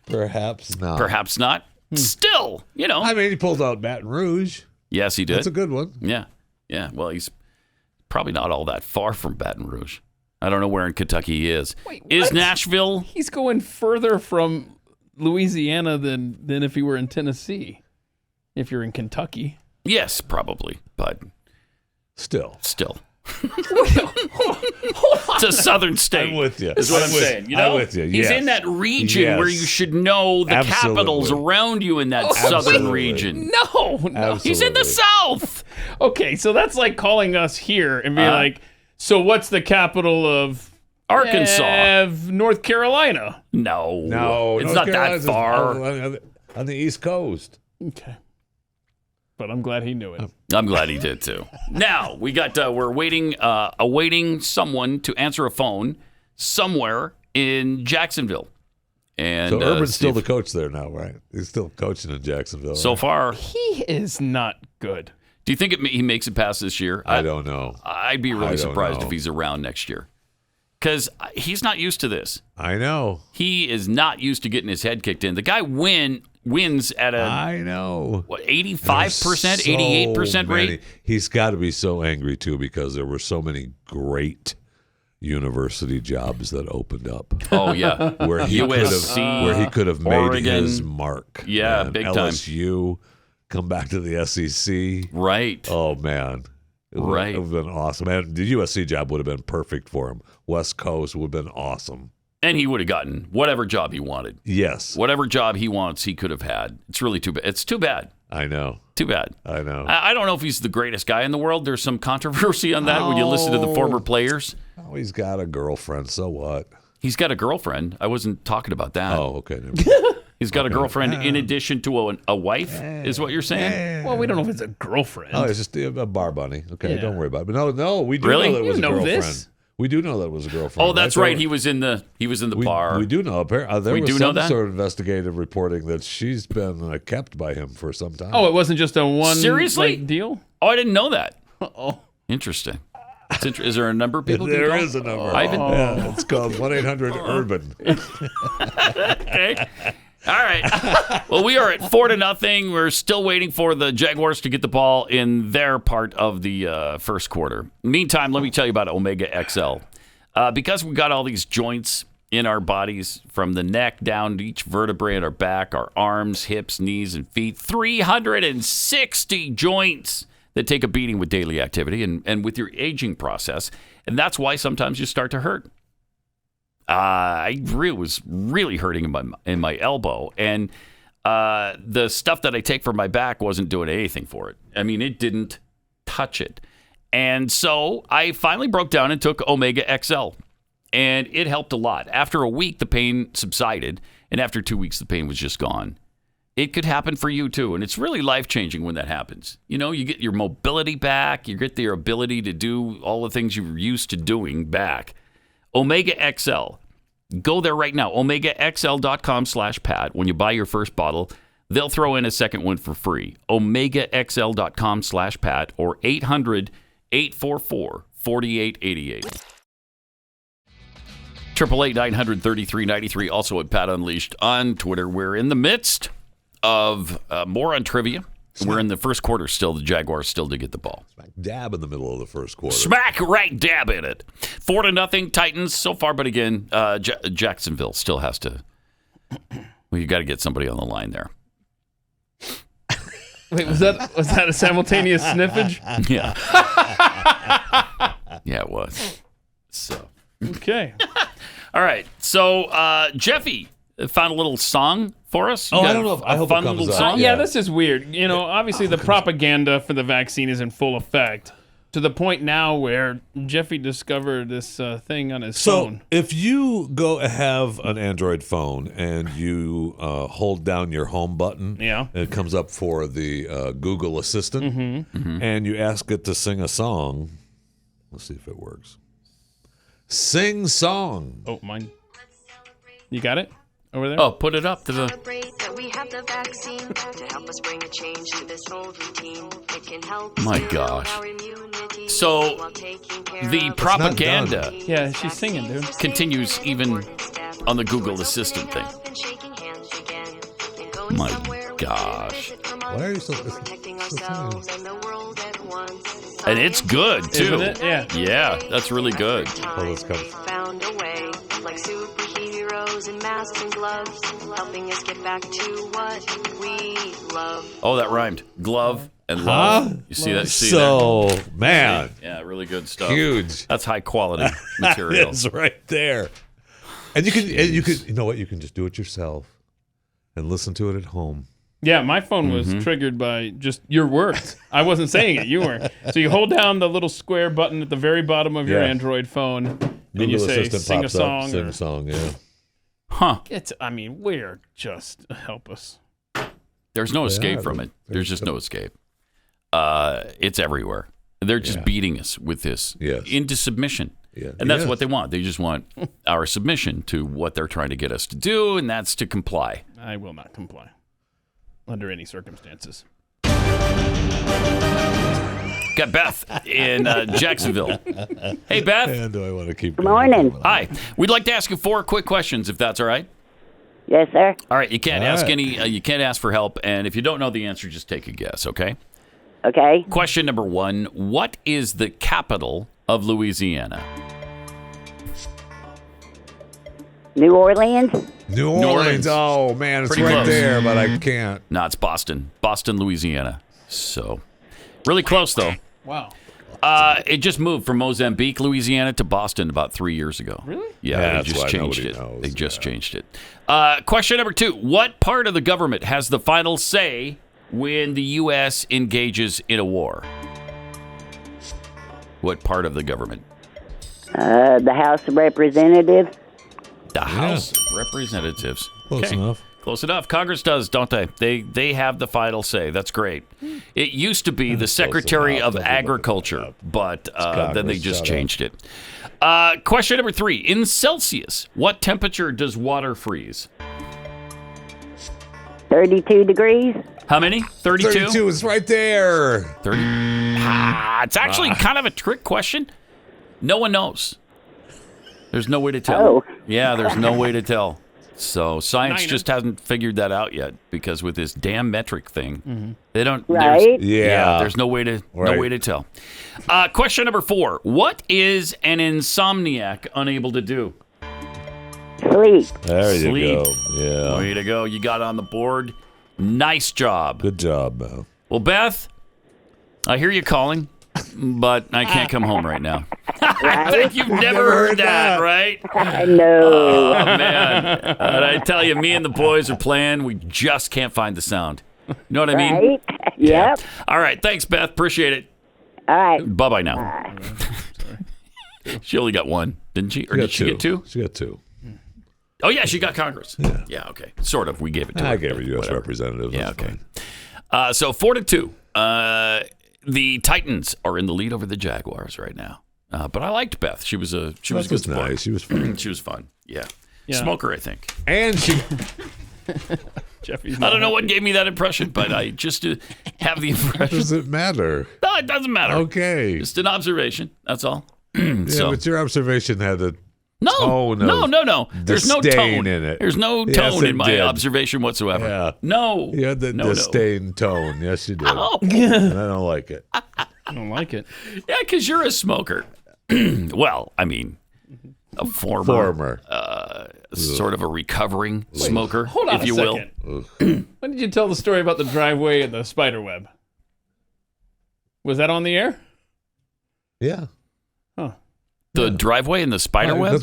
Perhaps not. Perhaps not. Still, you know. I mean, he pulled out Baton Rouge. Yes, he did. That's a good one. Yeah. Yeah. Well, he's probably not all that far from Baton Rouge. I don't know where in Kentucky he is. Wait, is what? Nashville? He's going further from Louisiana than if he were in Tennessee. If you're in Kentucky. Yes, probably. But still. It's a southern state. I'm with you. Is what I'm saying. You know? I'm with you. He's yes. in that region Yes. where you should know the capitals around you in that southern region. No. He's in the South. Okay, so that's like calling us here and being like, so what's the capital of Arkansas? North Carolina? No, it's North not Carolina's that far. On the East Coast. Okay. But I'm glad he knew it. I'm glad he did too. Now we got we're awaiting someone to answer a phone somewhere in Jacksonville. And So Urban's still the coach there now, right? He's still coaching in Jacksonville. So right? far, he is not good. Do you think he makes it past this year? I don't know. I'd be really surprised if he's around next year, because he's not used to this. I know. He is not used to getting his head kicked in. The guy wins at a 85%, 88% rate. He's got to be so angry too, because there were so many great university jobs that opened up. Oh yeah, where he could have made Oregon. his mark. Yeah, man. big time. LSU, come back to the SEC. Right. Oh man. It would have been awesome. Man, the USC job would have been perfect for him. West Coast would have been awesome. And he would have gotten whatever job he wanted. Yes. Whatever job he wants, he could have had. It's really too bad. It's too bad. I know. Too bad. I know. I don't know if he's the greatest guy in the world. There's some controversy on that when you listen to the former players. Oh, he's got a girlfriend. So what? He's got a girlfriend. I wasn't talking about that. Oh, okay. He's got a girlfriend in addition to a wife, is what you're saying? Well, we don't know if it's a girlfriend. Oh, it's just a bar bunny. Okay, Yeah. don't worry about it. But no, we do Really? know that it was You a know girlfriend. this. We do know that it was a girlfriend. Oh, that's right. He was in the bar. We do know. There We was do know some that? sort of investigative reporting that she's been kept by him for some time. Oh, it wasn't just a one Seriously? deal? Oh, I didn't know that. Oh. Interesting. Is there a number people can There call? is a number. Ivan? Yeah, it's called 1-800-URBAN. Okay. All right. Well, we are at 4-0. We're still waiting for the Jaguars to get the ball in their part of the first quarter. Meantime, let me tell you about Omega XL. Because we've got all these joints in our bodies, from the neck down to each vertebrae in our back, our arms, hips, knees, and feet, 360 joints that take a beating with daily activity and with your aging process. And that's why sometimes you start to hurt. I was really hurting in my elbow, and the stuff that I take for my back wasn't doing anything for it. I mean, it didn't touch it. And so I finally broke down and took Omega XL, and it helped a lot. After a week, the pain subsided, and after 2 weeks, the pain was just gone. It could happen for you too, and it's really life-changing when that happens. You know, you get your mobility back, you get your ability to do all the things you were used to doing back. Omega XL Go there right now, omegaxl.com/Pat. When you buy your first bottle, they'll throw in a second one for free. omegaxl.com/Pat or 800-844-4888. 888-900-3393. Also at Pat Unleashed on Twitter. We're in the midst of Moron trivia. We're in the first quarter still. The Jaguars still to get the ball. Smack dab in the middle of the first quarter. Smack right dab in it. 4-0 Titans so far, but again, Jacksonville still has to. Well, you got to get somebody on the line there. Wait, was that a simultaneous sniffage? Yeah. Yeah, it was. So okay. All right. So Jeffy found a little song for us. I don't know if I hope it comes up. Yeah, this is weird. You know, obviously the propaganda for the vaccine is in full effect to the point now where Jeffy discovered this thing on his phone. So if you go have an Android phone and you hold down your home button, it comes up for the Google Assistant, and you ask it to sing a song. Let's see if it works. Sing song. Oh, mine. You got it? Over there? Oh, put it up to the. That we have the vaccine to help us bring a change to this old routine. It can help My gosh. So the propaganda yeah, she's singing, dude. continues even on the Google Assistant thing. My gosh. Why are you so And it's good too. Isn't it? Yeah. Yeah, that's really good. Found a way, like superheroes in masks and gloves, helping us get back to what we love. Oh, that rhymed. Glove and love. You see that? See So, there? man. Yeah, really good stuff. Huge. That's high quality material. It's right there. And you can, you know what? You can just do it yourself and listen to it at home. Yeah, my phone was triggered by just your words. I wasn't saying it. You were. So you hold down the little square button at the very bottom of your Android phone, and you say, Assistant sing a pops song. up, sing a song, yeah. Huh. I mean, we're just, help us. There's no escape from it. There's just no escape. It's everywhere. They're just beating us with this into submission. Yeah. And that's what they want. They just want our submission to what they're trying to get us to do, and that's to comply. I will not comply under any circumstances. Got Beth in Jacksonville. Hey, Beth. And do I want to keep Good morning. Hi. We'd like to ask you 4 quick questions, if that's all right. Yes, sir. All right. You can't ask you can't ask for help, and if you don't know the answer, just take a guess. Okay. Okay. Question number 1: what is the capital of Louisiana? New Orleans. New Orleans. Oh, man, it's Pretty right close. there, but I can't. No, it's Boston. Boston, Louisiana. So, really close, though. Wow. It just moved from Mozambique, Louisiana, to Boston about 3 years ago. Really? Yeah, That's they just why changed nobody it. knows. They just changed it. Question number 2: what part of the government has the final say when the U.S. engages in a war? What part of the government? The House of Representatives. The House of Representatives. Close enough. Close enough. Congress does, don't they? They have the final say. That's great. It used to be the Secretary of Agriculture, but then they just changed it. Question number 3. In Celsius, what temperature does water freeze? 32 degrees. How many? 32? 32 is right there. 30. It's actually kind of a trick question. No one knows. There's no way to tell. Oh. Yeah, there's no way to tell. So science just hasn't figured that out yet, because with this damn metric thing, they don't. Right? There's no way to tell. Question number 4: what is an insomniac unable to do? Sleep. There you Sleep. go. Yeah. Way to go! You got on the board. Nice job. Good job, man. Well, Beth, I hear you calling, but I can't come home right now. I think you've never heard that, right? I know. Oh, man. And I tell you, me and the boys are playing. We just can't find the sound. You know what I mean? Right? Yep. All right. Thanks, Beth. Appreciate it. All right. Bye-bye now. She only got 1, didn't she? Or did she get 2? She got 2. Oh, yeah. She got Congress. Yeah, okay. Sort of. We gave it to her. I gave her U.S. Whatever. representative. Yeah, That's okay. fine. So 4-2. The Titans are in the lead over the Jaguars right now. But I liked Beth. She was a good sport. Nice. She was fun. She was fun. Yeah. Smoker, I think. And she... Jeffy's I don't know what gave me that impression, but I just have the impression. Does it matter? No, it doesn't matter. Okay. Just an observation. That's all. Yeah, but your observation had a no. There's no disdain tone in it. There's no Yes, tone it in my did. observation whatsoever. Yeah. No. You had the disdain tone. Yes, you did. Oh. And I don't like it. I don't like it. Yeah, because you're a smoker. Well, I mean, a former. Sort of a recovering smoker, Hold on if you a will. second. When did you tell the story about the driveway and the spider web? Was that on the air? Yeah. Huh. The driveway and the spider web?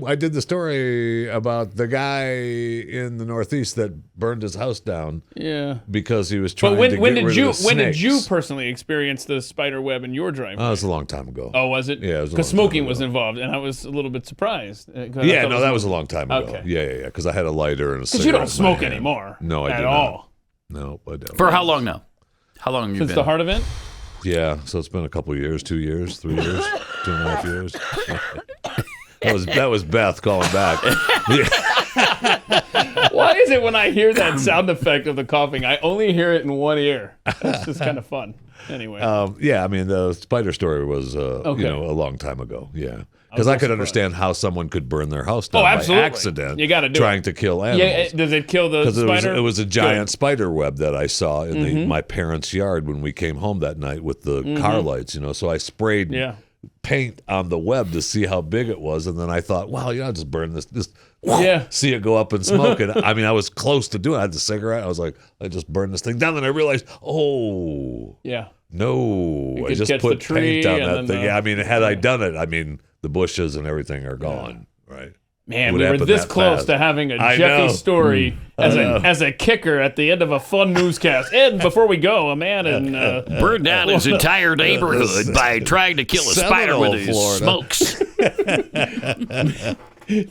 I did the story about the guy in the Northeast that burned his house down. Yeah. Because he was trying But to when get did rid you of the when did you snakes. personally experience the spider web in your driveway? Oh, it was a long time ago. Oh, was it? Yeah, it was a because long time smoking ago. was involved, and I was a little bit surprised. Yeah, no, that was a long time ago. Okay. Yeah. Because I had a lighter and a cigarette. Because you don't in my smoke hand. anymore. No, I at do all. not. No, I don't. For how long now? How long have you Since been? the heart event? Yeah, so it's been a couple of years, 2 years, 3 years, 2.5 years. That was Beth calling back. Why is it when I hear that sound effect of the coughing, I only hear it in one ear? That's just kind of fun. Anyway. Yeah, I mean, the spider story was a long time ago. Yeah. Because I could understand how someone could burn their house down by absolutely. accident. You gotta do trying it. to kill animals. Does it kill the spider? Because it was a giant Good. spider web that I saw in my parents' yard when we came home that night with the car lights. So I sprayed paint on the web to see how big it was, and then I thought, wow, I'll just burn this. Just see it go up in smoke. And I mean, I was close to doing it. I had the cigarette. I was like, I just burned this thing down. Then I realized, no, I could just catch put the tree paint on and that then thing. the- Yeah, I mean, had I done it, I mean, the bushes and everything are gone, right? Man, Would we were happen this that close fast. to having a I Jeffy know. story as a kicker at the end of a fun newscast. And before we go, a man in burned down his entire neighborhood by trying to kill a spider with his Florida. smokes.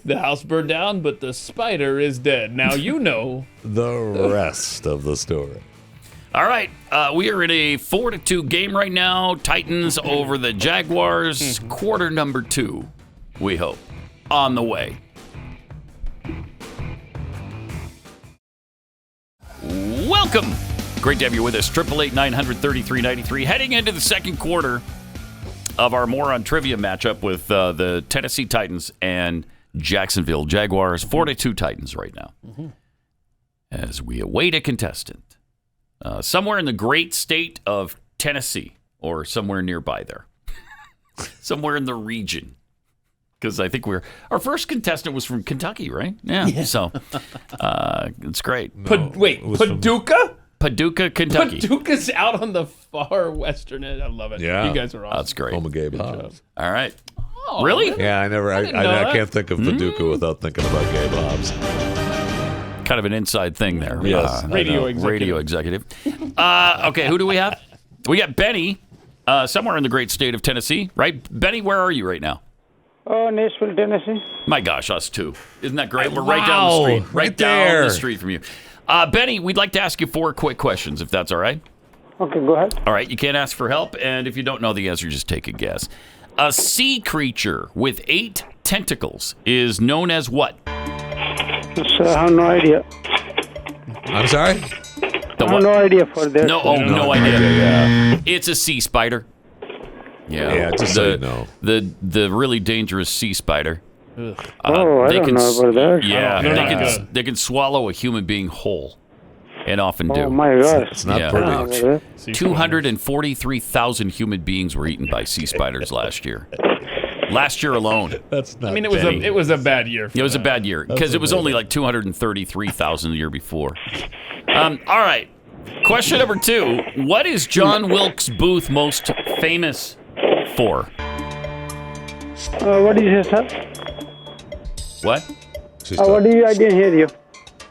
the house burned down, but the spider is dead. Now you know the rest of the story. All right, we are in a 4-2 game right now. Titans over the Jaguars. Quarter number 2, we hope, on the way. Welcome. Great to have you with us. 888-900-3393. Heading into the second quarter of our Moron trivia matchup with the Tennessee Titans and Jacksonville Jaguars. 4-2 Titans right now. As we await a contestant. Somewhere in the great state of Tennessee or somewhere nearby there. Somewhere in the region. Because I think our first contestant was from Kentucky, right? Yeah. So it's great. Paducah? Paducah, Kentucky. Paducah's out on the far western end. I love it. Yeah. You guys are awesome. That's great. Home of Gabe Hobbs. All right. Oh, Really? Yeah, I didn't know that. can't think of Paducah without thinking about Gabe Hobbs. Kind of an inside thing there. Yes. Radio executive. Okay, who do we have? We got Benny, somewhere in the great state of Tennessee, right? Benny, where are you right now? Oh, Nashville, Tennessee. My gosh, us too. Isn't that great? We're right down the street. Right down there. the street from you. Benny, we'd like to ask you 4 quick questions, if that's all right. Okay, go ahead. All right, you can't ask for help, and if you don't know the answer, just take a guess. A sea creature with 8 tentacles is known as what? I have no idea. I'm sorry? I have no idea for that. No idea. Yeah. It's a sea spider. Yeah, just so you know. The really dangerous sea spider. I don't know about that. Yeah, they can swallow a human being whole, and often do. Oh my gosh. It's not pretty. 243,000 human beings were eaten by sea spiders last year. Last year alone. That's not. I mean, it was a bad year. It was a bad year because it was only like 233,000 the year before. All right. Question number 2. What is John Wilkes Booth most famous for? What did you say, sir? What? What do you? I didn't hear you.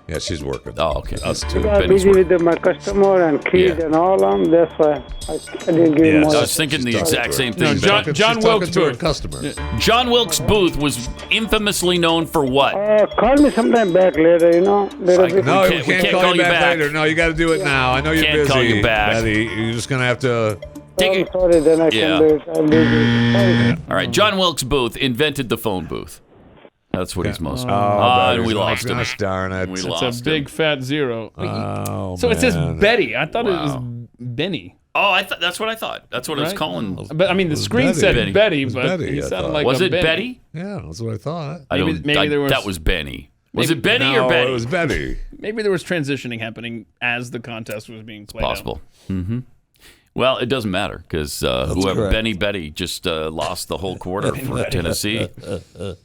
Yeah, she's working. Oh, okay. Us too. I'm busy with my customer and kid and all them. That's why I didn't give more. I was thinking the exact same thing. No, John Wilkes Booth. Customer. John Wilkes Booth was infamously known for what? Call me sometime back later, you know. No, we can't call you back later. No, you got to do it now. I know you're Can't busy. call you back. Betty. You're just going to have to... I'm sorry, then I can do it. I'm busy. All right, John Wilkes Booth invented the phone booth. That's what he's most. And we lost him. Gosh darn it. We It's lost a big him. fat zero. Oh, So it says man. Betty. I thought it Wow. was Benny. Oh, I thought that's what I thought. That's what I was Right? calling. But I mean, the screen Betty. said Betty. Betty, It was but Betty, he I sounded thought. like Was a it Betty? Yeah, that's what I thought. Maybe there was- that was Benny. Was it Benny no, or Betty? it was Betty. Maybe there was transitioning happening as the contest was being played. Possible. Mm-hmm. Well, it doesn't matter because whoever correct. Betty just lost the whole quarter for Tennessee.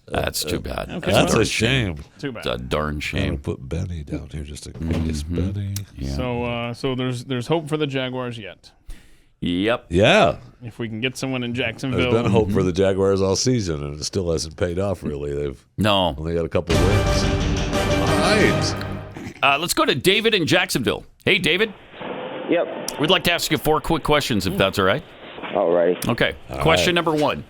That's too bad. Okay. That's darn a shame. Too It's bad. a darn I'm gonna shame. put Benny down here just in case. Benny. Yeah. So there's hope for the Jaguars yet. Yep. Yeah, If we can get someone in there's Jacksonville. been hope for the Jaguars all season, and it still hasn't paid off. Really, they've No. only got a couple wins. All right. Let's go to David in Jacksonville. Hey, David. Yep. We'd like to ask you 4 quick questions, if that's all right. All right. Okay. Question number 1: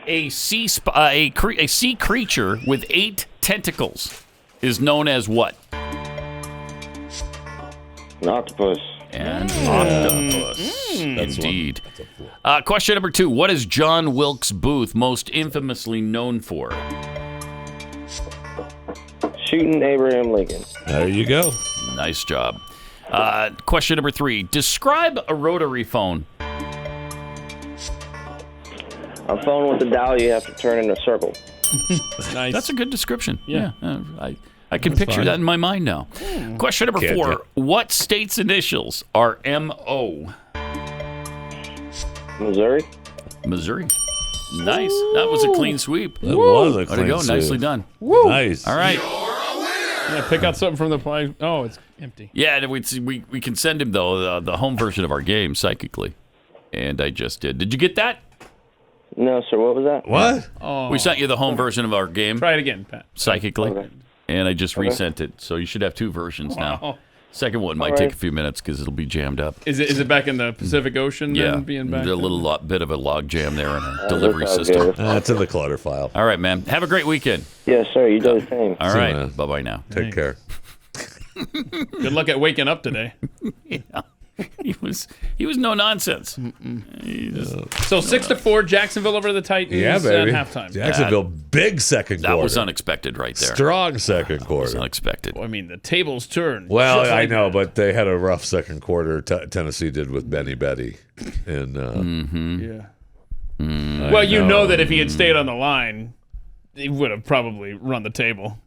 a sea creature with 8 tentacles is known as what? An octopus. An octopus. Indeed. Question number 2: what is John Wilkes Booth most infamously known for? Shooting Abraham Lincoln. There you go. Nice job. Question number 3: describe a rotary phone. A phone with a dial you have to turn in a circle. Nice. That's a good description. Yeah. I can picture fine. that in my mind now. Question number Can't 4: do. what state's initials are M.O.? Missouri. Missouri. Nice. That was a clean sweep. That was a Way to clean go. sweep. Nicely done. Nice. All right. Yeah, pick out something from the play. Oh, it's empty. Yeah, and we can send him, though, the home version of our game psychically. And I just did. Did you get that? No, sir. What was that? What? Oh. We sent you the home version of our game Try it again, Pat. psychically. Okay. And I just resent it. So you should have 2 versions now. Wow. Second one might All take right. a few minutes because it'll be jammed up. Is it bit in the Pacific Ocean? Yeah, Then being back a there? little bit of a log jam there in our delivery That sounds system. good. That's in the clutter file. All right, man. Have a great weekend. Yes, sir. You do the same. All See you, right. man. Bye-bye now. Take care. Good luck at waking up today. Yeah. He was no nonsense. So 6-4, Jacksonville over the Titans. Yeah, baby. At halftime. Jacksonville, big second quarter. That was unexpected right there. Strong second That was quarter. unexpected. I mean, the tables turned. Well, just I like know, that. but they had a rough second quarter. Tennessee did with Benny Betty. And Yeah. I Well, you know that if he had stayed on the line, he would have probably run the table.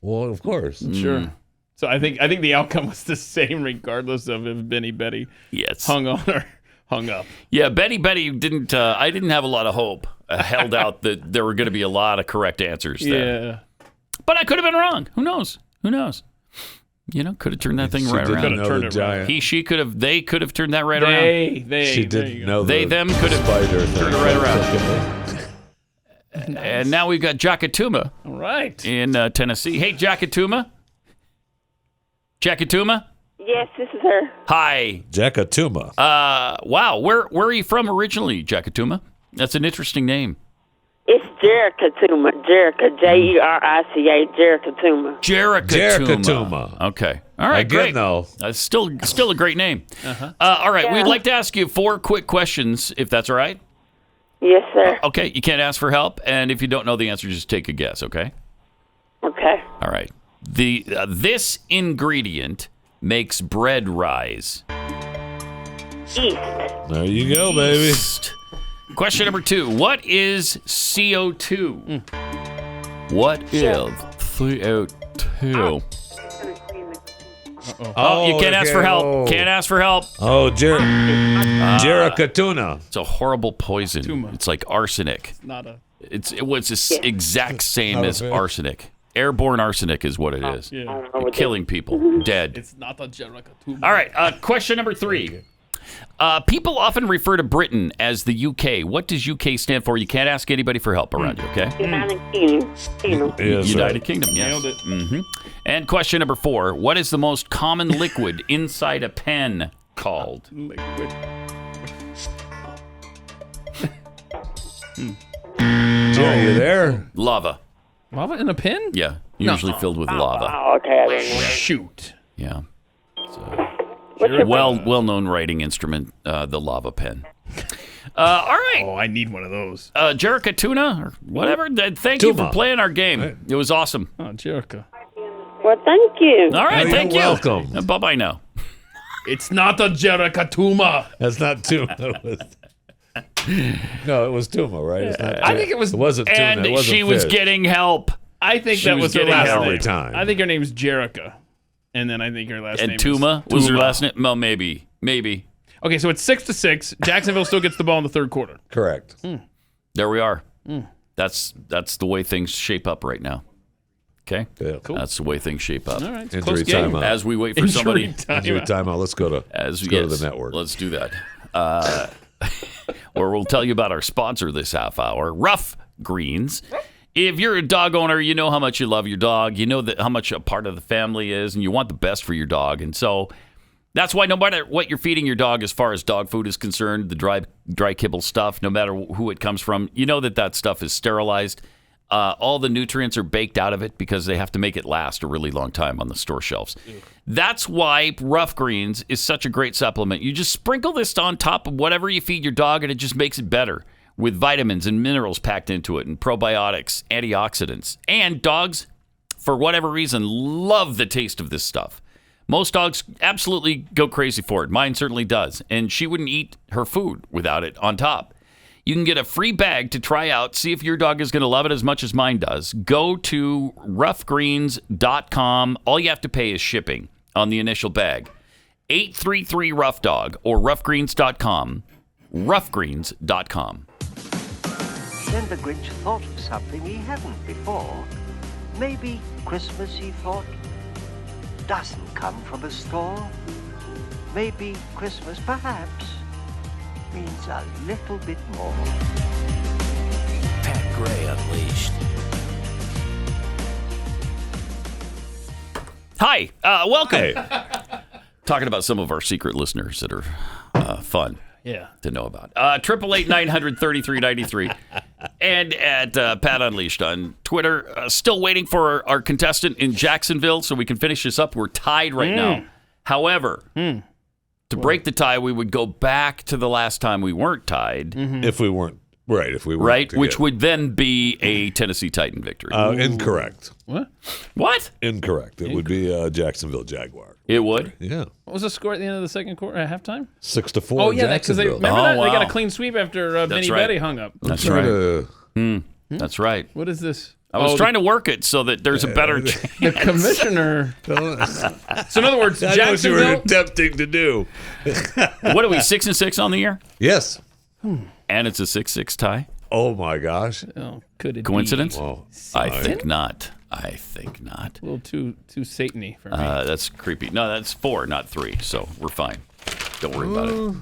well, of course. Sure. So I think the outcome was the same, regardless of if Benny Betty Yes. hung on or hung up. Yeah, Betty didn't. I didn't have a lot of hope. I held out that there were going to be a lot of correct answers there. Yeah. But I could have been wrong. Who knows? Who knows? You know, could have turned that thing She right didn't around. know turned the it giant. He, she could have. They could have turned that right around. They. She there didn't you know They, the them could have spider thing. turned it right around. And now we've got Jackatuma go. All right. in Tennessee. Hey, Jackatuma. Jackatuma. Yes, this is her. Hi. Jackatuma. Wow. Where are you from originally, Jackatuma? That's an interesting name. It's Jericatuma. Jerica, Jerica, Jericatuma. Jericatuma. Okay. All right. Again, Great. though. Still a great name. All right. Yeah. We'd like to ask you 4 quick questions, if that's all right. Yes, sir. Okay. You can't ask for help, and if you don't know the answer, just take a guess. Okay. Okay. All right. This ingredient makes bread rise. East. There you go, baby. Question number 2. What is CO2? What is CO2? Oh, you can't ask for help. oh. Can't ask for help. Oh, Jericatuna. It's a horrible poison. It's like arsenic. Not a. It's the exact same as arsenic. Airborne arsenic is what it is. Yeah. Killing people. Dead. It's not a Jericatuma. All right. Question number 3. People often refer to Britain as the UK. What does UK stand for? You can't ask anybody for help around you, okay? United Kingdom. Yes, United Kingdom, yes. Nailed it. Mm-hmm. And question number 4. What is the most common liquid inside a pen called? Liquid. Jerry, you there? Lava. Lava in a pen? Yeah, usually filled with lava. Oh, okay. I didn't know. Shoot. Yeah. What's your Well-known writing instrument, the lava pen. All right. Oh, I need one of those. Jerica Tuna or whatever. Thank you for playing our game. It was awesome. Oh, Jerica. Well, thank you. All right, thank you. Welcome. Bye-bye now. It's not a Jerica Tuma. That's not Tuma. No, it was Tuma, right? It's not I think it was. It wasn't Tuna. And it wasn't she was fish. getting help. I think She that was was her getting last help name. every time. I think her name's Jerica. And then I think her last And name Tuma is was her Tuma. last name? Well, maybe. Okay, so it's 6-6. Jacksonville still gets the ball in the third quarter. Correct. There we are. That's the way things shape up right now. Okay? Yeah. Cool. That's the way things shape up. All right, it's a Injury close game. timeout. As we wait for somebody. Injury timeout. Let's go to the network. Let's do that. Or we'll tell you about our sponsor this half hour, Rough Greens. If you're a dog owner, you know how much you love your dog. You know how much a part of the family is, and you want the best for your dog. And so that's why no matter what you're feeding your dog as far as dog food is concerned, the dry kibble stuff, no matter who it comes from, you know that stuff is sterilized. All the nutrients are baked out of it because they have to make it last a really long time on the store shelves. That's why Rough Greens is such a great supplement. You just sprinkle this on top of whatever you feed your dog, and it just makes it better with vitamins and minerals packed into it and probiotics, antioxidants. And dogs, for whatever reason, love the taste of this stuff. Most dogs absolutely go crazy for it. Mine certainly does. And she wouldn't eat her food without it on top. You can get a free bag to try out, see if your dog is going to love it as much as mine does. Go to roughgreens.com. All you have to pay is shipping on the initial bag. 833-ROUGH-DOG or roughgreens.com. Roughgreens.com. Then the Grinch thought of something he hadn't before. Maybe Christmas, he thought, doesn't come from a store. Maybe Christmas, perhaps, means a little bit more. Pat Gray Unleashed. Hi, welcome. Talking about some of our secret listeners that are fun. Yeah. To know about. 888-900-3393 and at Pat Unleashed on Twitter. Still waiting for our contestant in Jacksonville so we can finish this up. We're tied right now. However, to break the tie, we would go back to the last time we weren't tied. If we weren't. Right, if we weren't. Right, together. which would then be a Tennessee Titan victory. Incorrect. What? Incorrect. It would be a Jacksonville Jaguar. It would? Yeah. What was the score at the end of the second quarter at halftime? 6-4. Oh, yeah, because they Jacksonville. remember that? They got a clean sweep after Benny right. Betty hung up. That's right. That's right. What is this? I was trying to work it so that there's a better chance. The commissioner. So in other words, That's what you were Jacksonville. attempting to do. What are we, 6-6 on the year? Yes. And it's a 6-6 tie? Oh, my gosh. Oh, could it Coincidence? be? Well, I think not. I think not. A little too Satan-y for me. That's creepy. No, that's 4, not 3. So we're fine. Don't worry about it.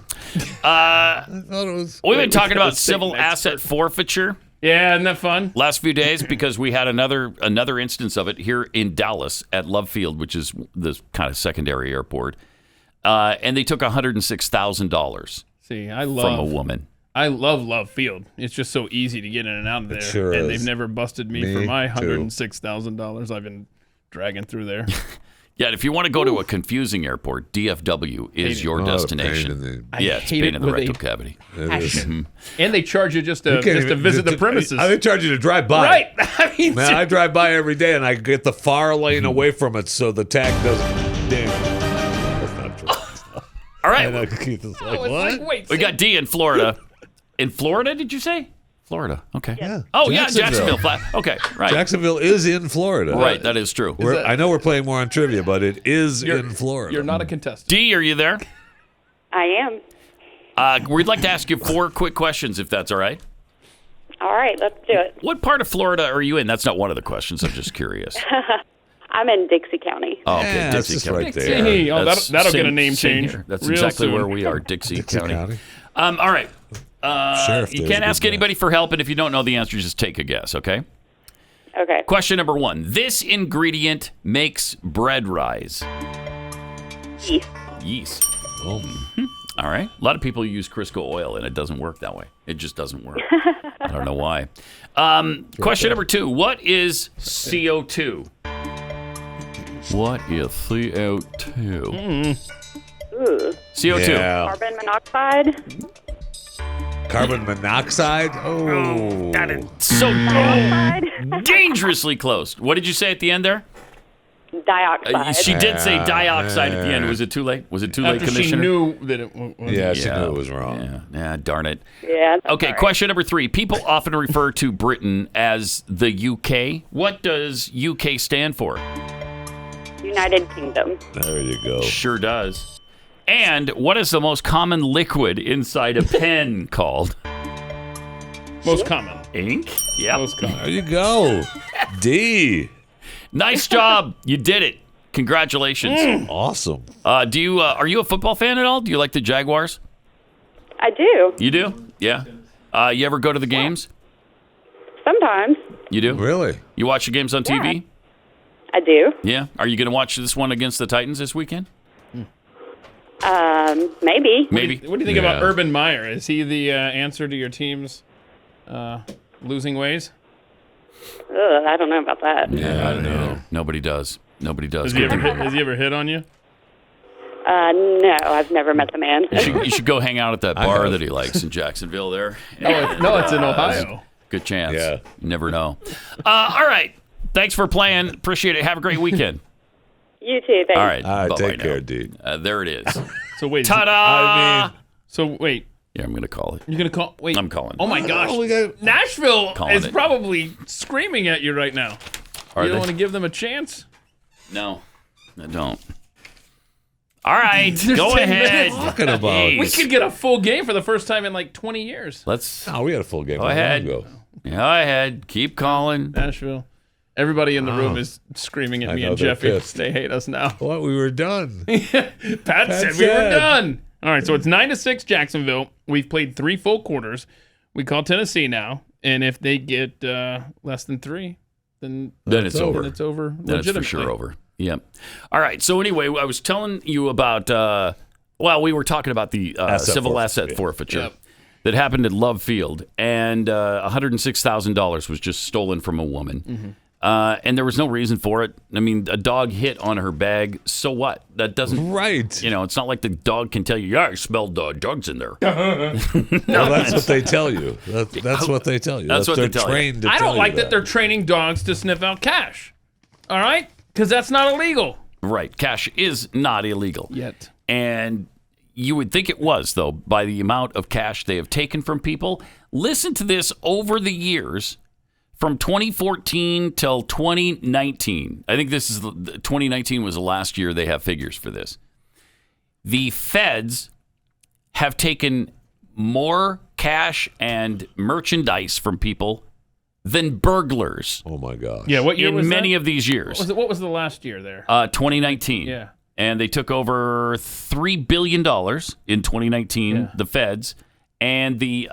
I thought it was. We've been talking about civil asset forfeiture. Yeah, isn't that fun? Last few days because we had another instance of it here in Dallas at Love Field, which is the kind of secondary airport. And they took $106,000 See, from a woman. I love Love Field. It's just so easy to get in and out of there. sure and is. they've never busted me for my $106,000 I've been dragging through there. Yeah, if you want to go to a confusing airport, DFW is your destination. Yeah, it's hate pain it in the with rectal a cavity. And they charge you just to visit the premises. They charge you to drive by. Right. I mean, Man, I drive by every day and I get the far lane away from it so the tag doesn't ding. That's not true. All right. And Keith is like, it's what? like, wait, We got D in Florida. In Florida, did you say? Florida. Okay. Yeah. Oh, yeah, Jacksonville. Okay, right. Jacksonville is in Florida. Right, that is true. I know we're playing more on trivia, but it is in Florida. You're not a contestant. D, are you there? I am. We'd like to ask you 4 quick questions, if that's all right. All right, let's do it. What part of Florida are you in? That's not one of the questions. I'm just curious. I'm in Dixie County. Oh, okay, Yeah, that's Dixie just County. right there. Dixie. Oh, That's that'll get a same- name same change. here. That's real exactly soon. where we are, Dixie County. County. All right. Sheriff You does can't a good ask job. anybody for help, and if you don't know the answer, just take a guess, okay? Okay. Question number 1. This ingredient makes bread rise. Yeast. Oh. All right. A lot of people use Crisco oil, and it doesn't work that way. It just doesn't work. I don't know why. Question number 2. What is CO2? What is CO2? Ooh. CO2. Yeah. Carbon monoxide. Carbon monoxide? Oh. That is so dangerously close. What did you say at the end there? Dioxide. She did say dioxide at the end. Was it too late? Was it too late, After Commissioner? she knew that it was. Yeah, she knew it was wrong. Yeah, darn it. Yeah. Okay, question number 3. People often refer to Britain as the UK. What does UK stand for? United Kingdom. There you go. Sure does. And what is the most common liquid inside a pen called? Most common. Ink? Yep. Most common. There you go. D. Nice job. You did it. Congratulations. Awesome. Are you a football fan at all? Do you like the Jaguars? I do. You do? Yeah. You ever go to the games? Sometimes. You do? Really? You watch the games on TV? I do. Yeah. Are you going to watch this one against the Titans this weekend? Maybe. Maybe. What do you think about Urban Meyer? Is he the answer to your team's losing ways? I don't know about that. Yeah, I don't know. Nobody does. Nobody does. Has he ever hit on you? No, I've never met the man. You should go hang out at that bar that he likes in Jacksonville there. No, it's in Ohio. Good chance. Yeah. You never know. All right. Thanks for playing. Appreciate it. Have a great weekend. You too. Thanks. All right. Take care, dude. There it is. So wait. Ta-da! So wait. Yeah, I'm going to call it. You're going to call? Wait. I'm calling. Oh, my gosh. Nashville Calling is it. probably screaming at you right now. Are you don't they? want to give them a chance? No, I don't. All right. There's Go 10 ahead. minutes. Talking about. Jeez. We could get a full game for the first time in like 20 years. Let's. No, we had a full game. Go ahead. Go ahead. Keep calling. Nashville. Everybody in the room is screaming at I me know and they're Jeffy. pissed. They hate us now. What? We were done. Pat said we were done. All right, so it's 9-6 Jacksonville. We've played 3 full quarters. We call Tennessee now, and if they get less than 3, then it's over. Then it's over. Then it's for sure over. Yep. All right. So anyway, I was telling you about. We were talking about the civil asset forfeiture that happened at Love Field, and $106,000 was just stolen from a woman. Mm-hmm. And there was no reason for it. I mean, a dog hit on her bag. So what? That doesn't. Right. You know, it's not like the dog can tell you, yeah, I smelled drugs in there. No, that's what they tell you. That's what they tell you. That's what they're they tell trained you. to I tell don't you like that they're training dogs to sniff out cash. All right? Because that's not illegal. Right. Cash is not illegal. Yet. And you would think it was, though, by the amount of cash they have taken from people. Listen to this over the years. From 2014 till 2019, I think 2019 was the last year they have figures for this. The feds have taken more cash and merchandise from people than burglars. Oh my gosh! Yeah, what year was many that? of these years? What was the last year there? 2019. Yeah. And they took over $3 billion in 2019. Yeah. The feds and the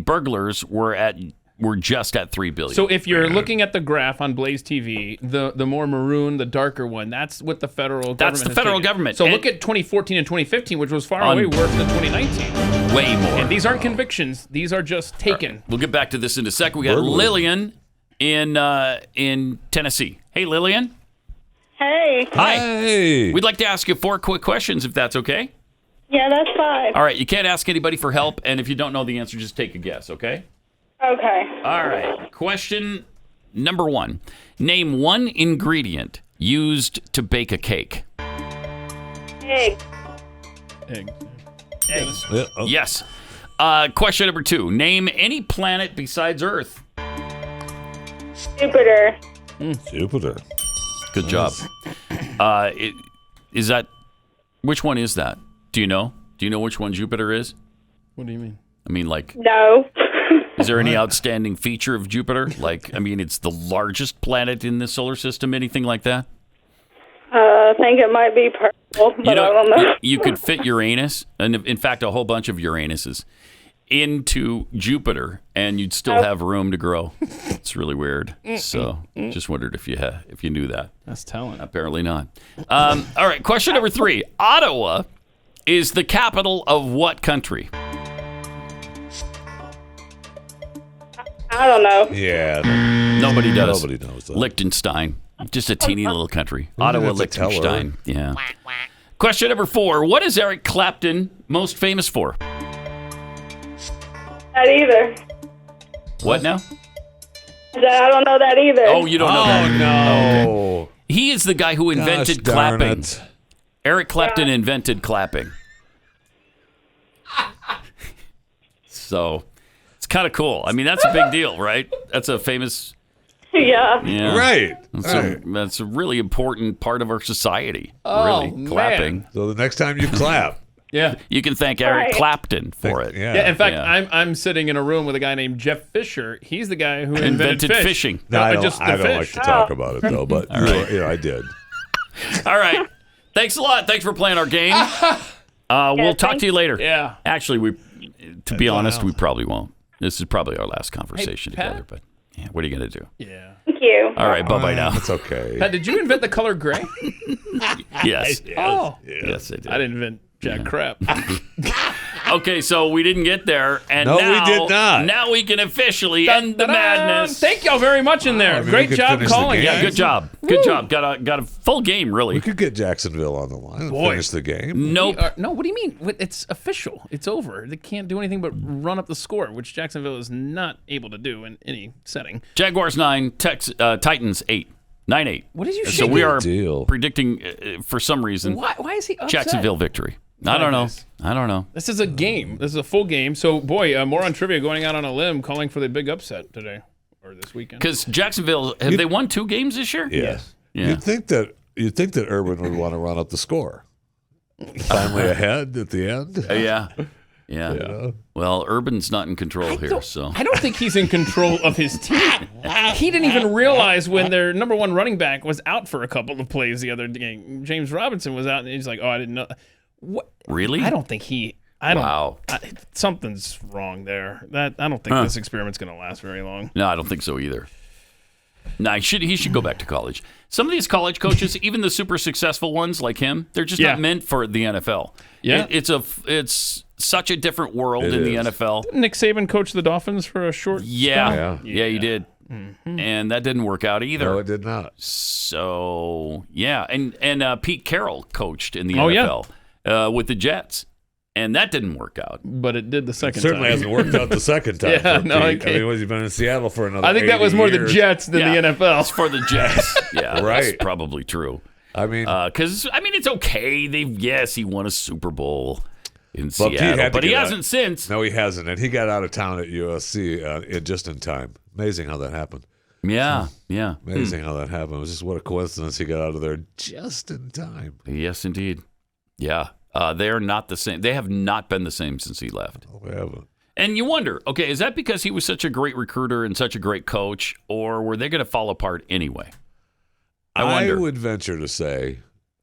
burglars were just at $3 billion. So if you're looking at the graph on Blaze TV, the more maroon, the darker one, that's what the federal government That's the has federal taken. government. So And- look at 2014 and 2015, which was far away worse than 2019. Way more. And these aren't convictions. These are just taken. We'll get back to this in a second. We got Lillian in Tennessee. Hey, Lillian. Hey. Hi. Hey. We'd like to ask you 4 quick questions, if that's okay. Yeah, that's fine. All right. You can't ask anybody for help, and if you don't know the answer, just take a guess, okay? Okay. All right. Question number 1. Name one ingredient used to bake a cake. Egg. Eggs. Yeah, oh. Yes. Question number 2. Name any planet besides Earth. Jupiter. Jupiter. Good job. Which one is that? Do you know? Do you know which one Jupiter is? What do you mean? I mean, like, No. is there any outstanding feature of Jupiter? Like, I mean, it's the largest planet in the solar system, anything like that? I think it might be purple, but I don't know. You could fit Uranus, and in fact, a whole bunch of Uranuses, into Jupiter, and you'd still have room to grow. It's really weird. So, just wondered if you knew that. That's talent. Apparently not. All right, question number 3. Ottawa is the capital of what country? I don't know. Yeah. Nobody does. Nobody knows that. Liechtenstein. Just a teeny little country. We're gonna Ottawa, have to tell her. Liechtenstein. Yeah. Question number 4. What is Eric Clapton most famous for? that either. What now? I don't know that either. Oh, you don't know that? No. Okay. He is the guy who invented clapping. Eric Clapton invented clapping. So it's kind of cool. I mean, that's a big deal, right? That's a famous... Yeah. Right. That's a really important part of our society. Oh, really, clapping. Man. So the next time you clap, you can thank Eric Clapton for it. Yeah. In fact, I'm sitting in a room with a guy named Jeff Fisher. He's the guy who invented fishing. No, I don't like to talk about it though, but I did. All right. Thanks a lot. Thanks for playing our game. We'll talk to you later. Yeah. Actually, to be honest, we probably won't. This is probably our last conversation together. But what are you going to do? Yeah. Thank you. All right. Bye-bye now. It's okay. Pat, did you invent the color gray? Yes. Yes, I did. I didn't invent jack crap. Okay, so we didn't get there, and No, now, we did not. Now we can officially end the madness. Thank y'all very much in there. Great job calling. Yeah, good job. Good job. Got a full game, really. We could get Jacksonville on the line and finish the game. Nope. No, what do you mean? It's official. It's over. They can't do anything but run up the score, which Jacksonville is not able to do in any setting. Jaguars 9, Titans 8. 9-8. What did you So shake we it? are predicting, for some reason, Why is he upset? Jacksonville victory. I don't know. This is a game. This is a full game. So, boy, Moron Trivia going out on a limb, calling for the big upset today or this weekend. Because Jacksonville, have they won 2 games this year? Yes. Yeah. You'd think that Urban would want to run up the score. Finally ahead at the end. Yeah. Well, Urban's not in control here, so I don't think he's in control of his team. He didn't even realize when their number 1 running back was out for a couple of plays the other game. James Robinson was out, and he's like, "Oh, I didn't know." What? Really? I don't think wow. Something's wrong there. I don't think this experiment's going to last very long. No, I don't think so either. No, he should go back to college. Some of these college coaches, even the super successful ones like him, they're just not meant for the NFL. Yeah. It's such a different world in the NFL. Didn't Nick Saban coach the Dolphins for a short Yeah, spell? he did. Mm-hmm. And that didn't work out either. No, it did not. So, and Pete Carroll coached in the NFL with the Jets. And that didn't work out. But it did the second time. Certainly hasn't worked out the second time. Yeah, for no, Pete. I mean, he's been in Seattle for another I think that was more years. the Jets than the NFL. It's for the Jets. Yeah, right. That's probably true. I mean, because it's okay. He won a Super Bowl in But Seattle, he hasn't since. No, he hasn't, and he got out of town at USC just in time. Amazing how that happened. Yeah. Amazing how that happened. It was just what a coincidence he got out of there just in time. Yes, indeed. Yeah. They are not the same. They have not been the same since he left. Oh, they haven't. And you wonder, okay, is that because he was such a great recruiter and such a great coach, or were they going to fall apart anyway? I would venture to say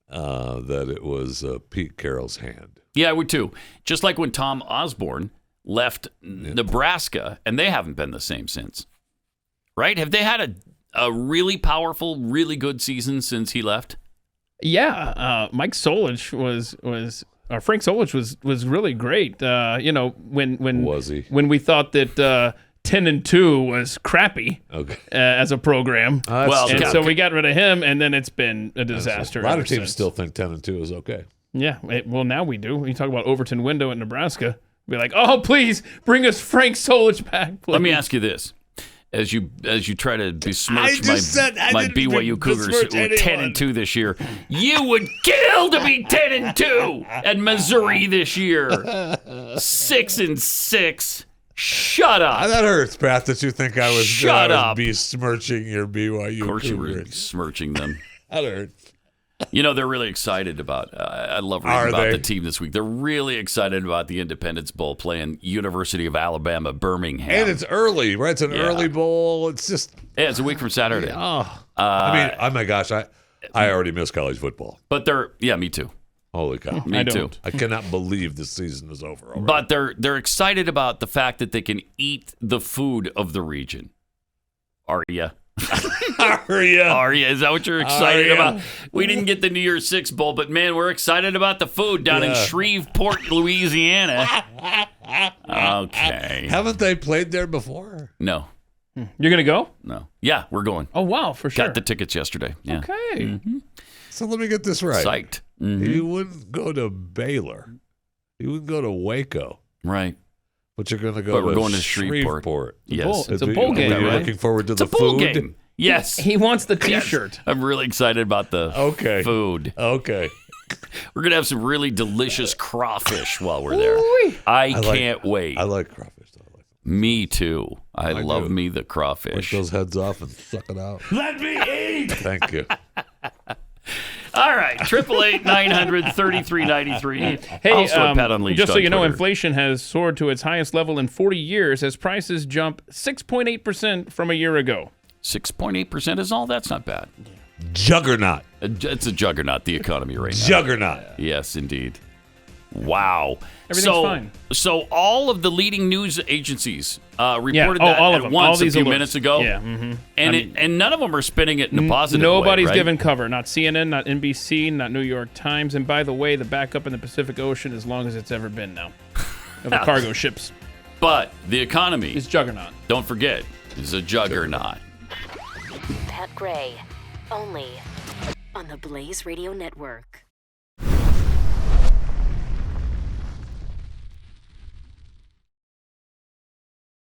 that it was Pete Carroll's hand. Yeah, I would too. Just like when Tom Osborne left Nebraska, and they haven't been the same since. Right? Have they had a really powerful, really good season since he left? Yeah, Mike Solich Frank Solich was really great. When was he? When we thought that 10-2 was crappy as a program, so we got rid of him, and then it's been a disaster. A lot of teams still think 10-2 is okay. Yeah, well now we do. When you talk about Overton Window at Nebraska, be like, oh please bring us Frank Solich back. Please. Let me ask you this. As you try to besmirch my BYU Cougars who were 10-2 this year, you would kill to be 10-2 at Missouri this year. 6-6. Shut up. That hurts, Pat. That you think I was besmirching your BYU. Of course, Cougars. you were besmirching them. That hurts. They're really excited about. I love reading about the team this week. They're really excited about the Independence Bowl playing University of Alabama, Birmingham. And it's early, right? It's an early bowl. It's just it's a week from Saturday. Oh my gosh, I already miss college football. But me too. Holy cow! Me too. I cannot believe the season is over already. But they're excited about the fact that they can eat the food of the region. Are you? Is that what you're excited about? We didn't get the New Year's Six Bowl, but man, we're excited about the food down in Shreveport, Louisiana. Okay. Haven't they played there before? No. You're going to go? No. Yeah, we're going. Oh, wow, for sure. Got the tickets yesterday. Yeah. Okay. Mm-hmm. So let me get this right. Psyched. Mm-hmm. You wouldn't go to Baylor. You wouldn't go to Waco. Right. But you're going to go But we're to going to Shreveport. Yes. It's a bowl game, Are you right? looking forward to It's the a bowl food? game. Yes. He wants the T-shirt. I'm really excited about the food. Okay. We're going to have some really delicious crawfish while we're there. I can't wait. I like crawfish. Me too. I love me the crawfish. Take those heads off and suck it out. Let me eat. Thank you. All right. 888-900-3393. Hey, also at Pat Unleashed just so on you know, Twitter. inflation has soared to its highest level in 40 years as prices jump 6.8% from a year ago. 6.8% is all? That's not bad. Juggernaut. It's a juggernaut, the economy right now. Juggernaut. Yes, indeed. Wow. Everything's fine. So all of the leading news agencies reported all that of at them. once All a these few alerts. minutes ago. Yeah. Mm-hmm. And none of them are spinning it in a positive Nobody's way, right? giving cover. Not CNN, not NBC, not New York Times. And by the way, the backup in the Pacific Ocean as long as it's ever been now. Of the cargo ships. But the economy is Juggernaut. Don't forget, is a juggernaut. Pat Gray, only on the Blaze Radio Network.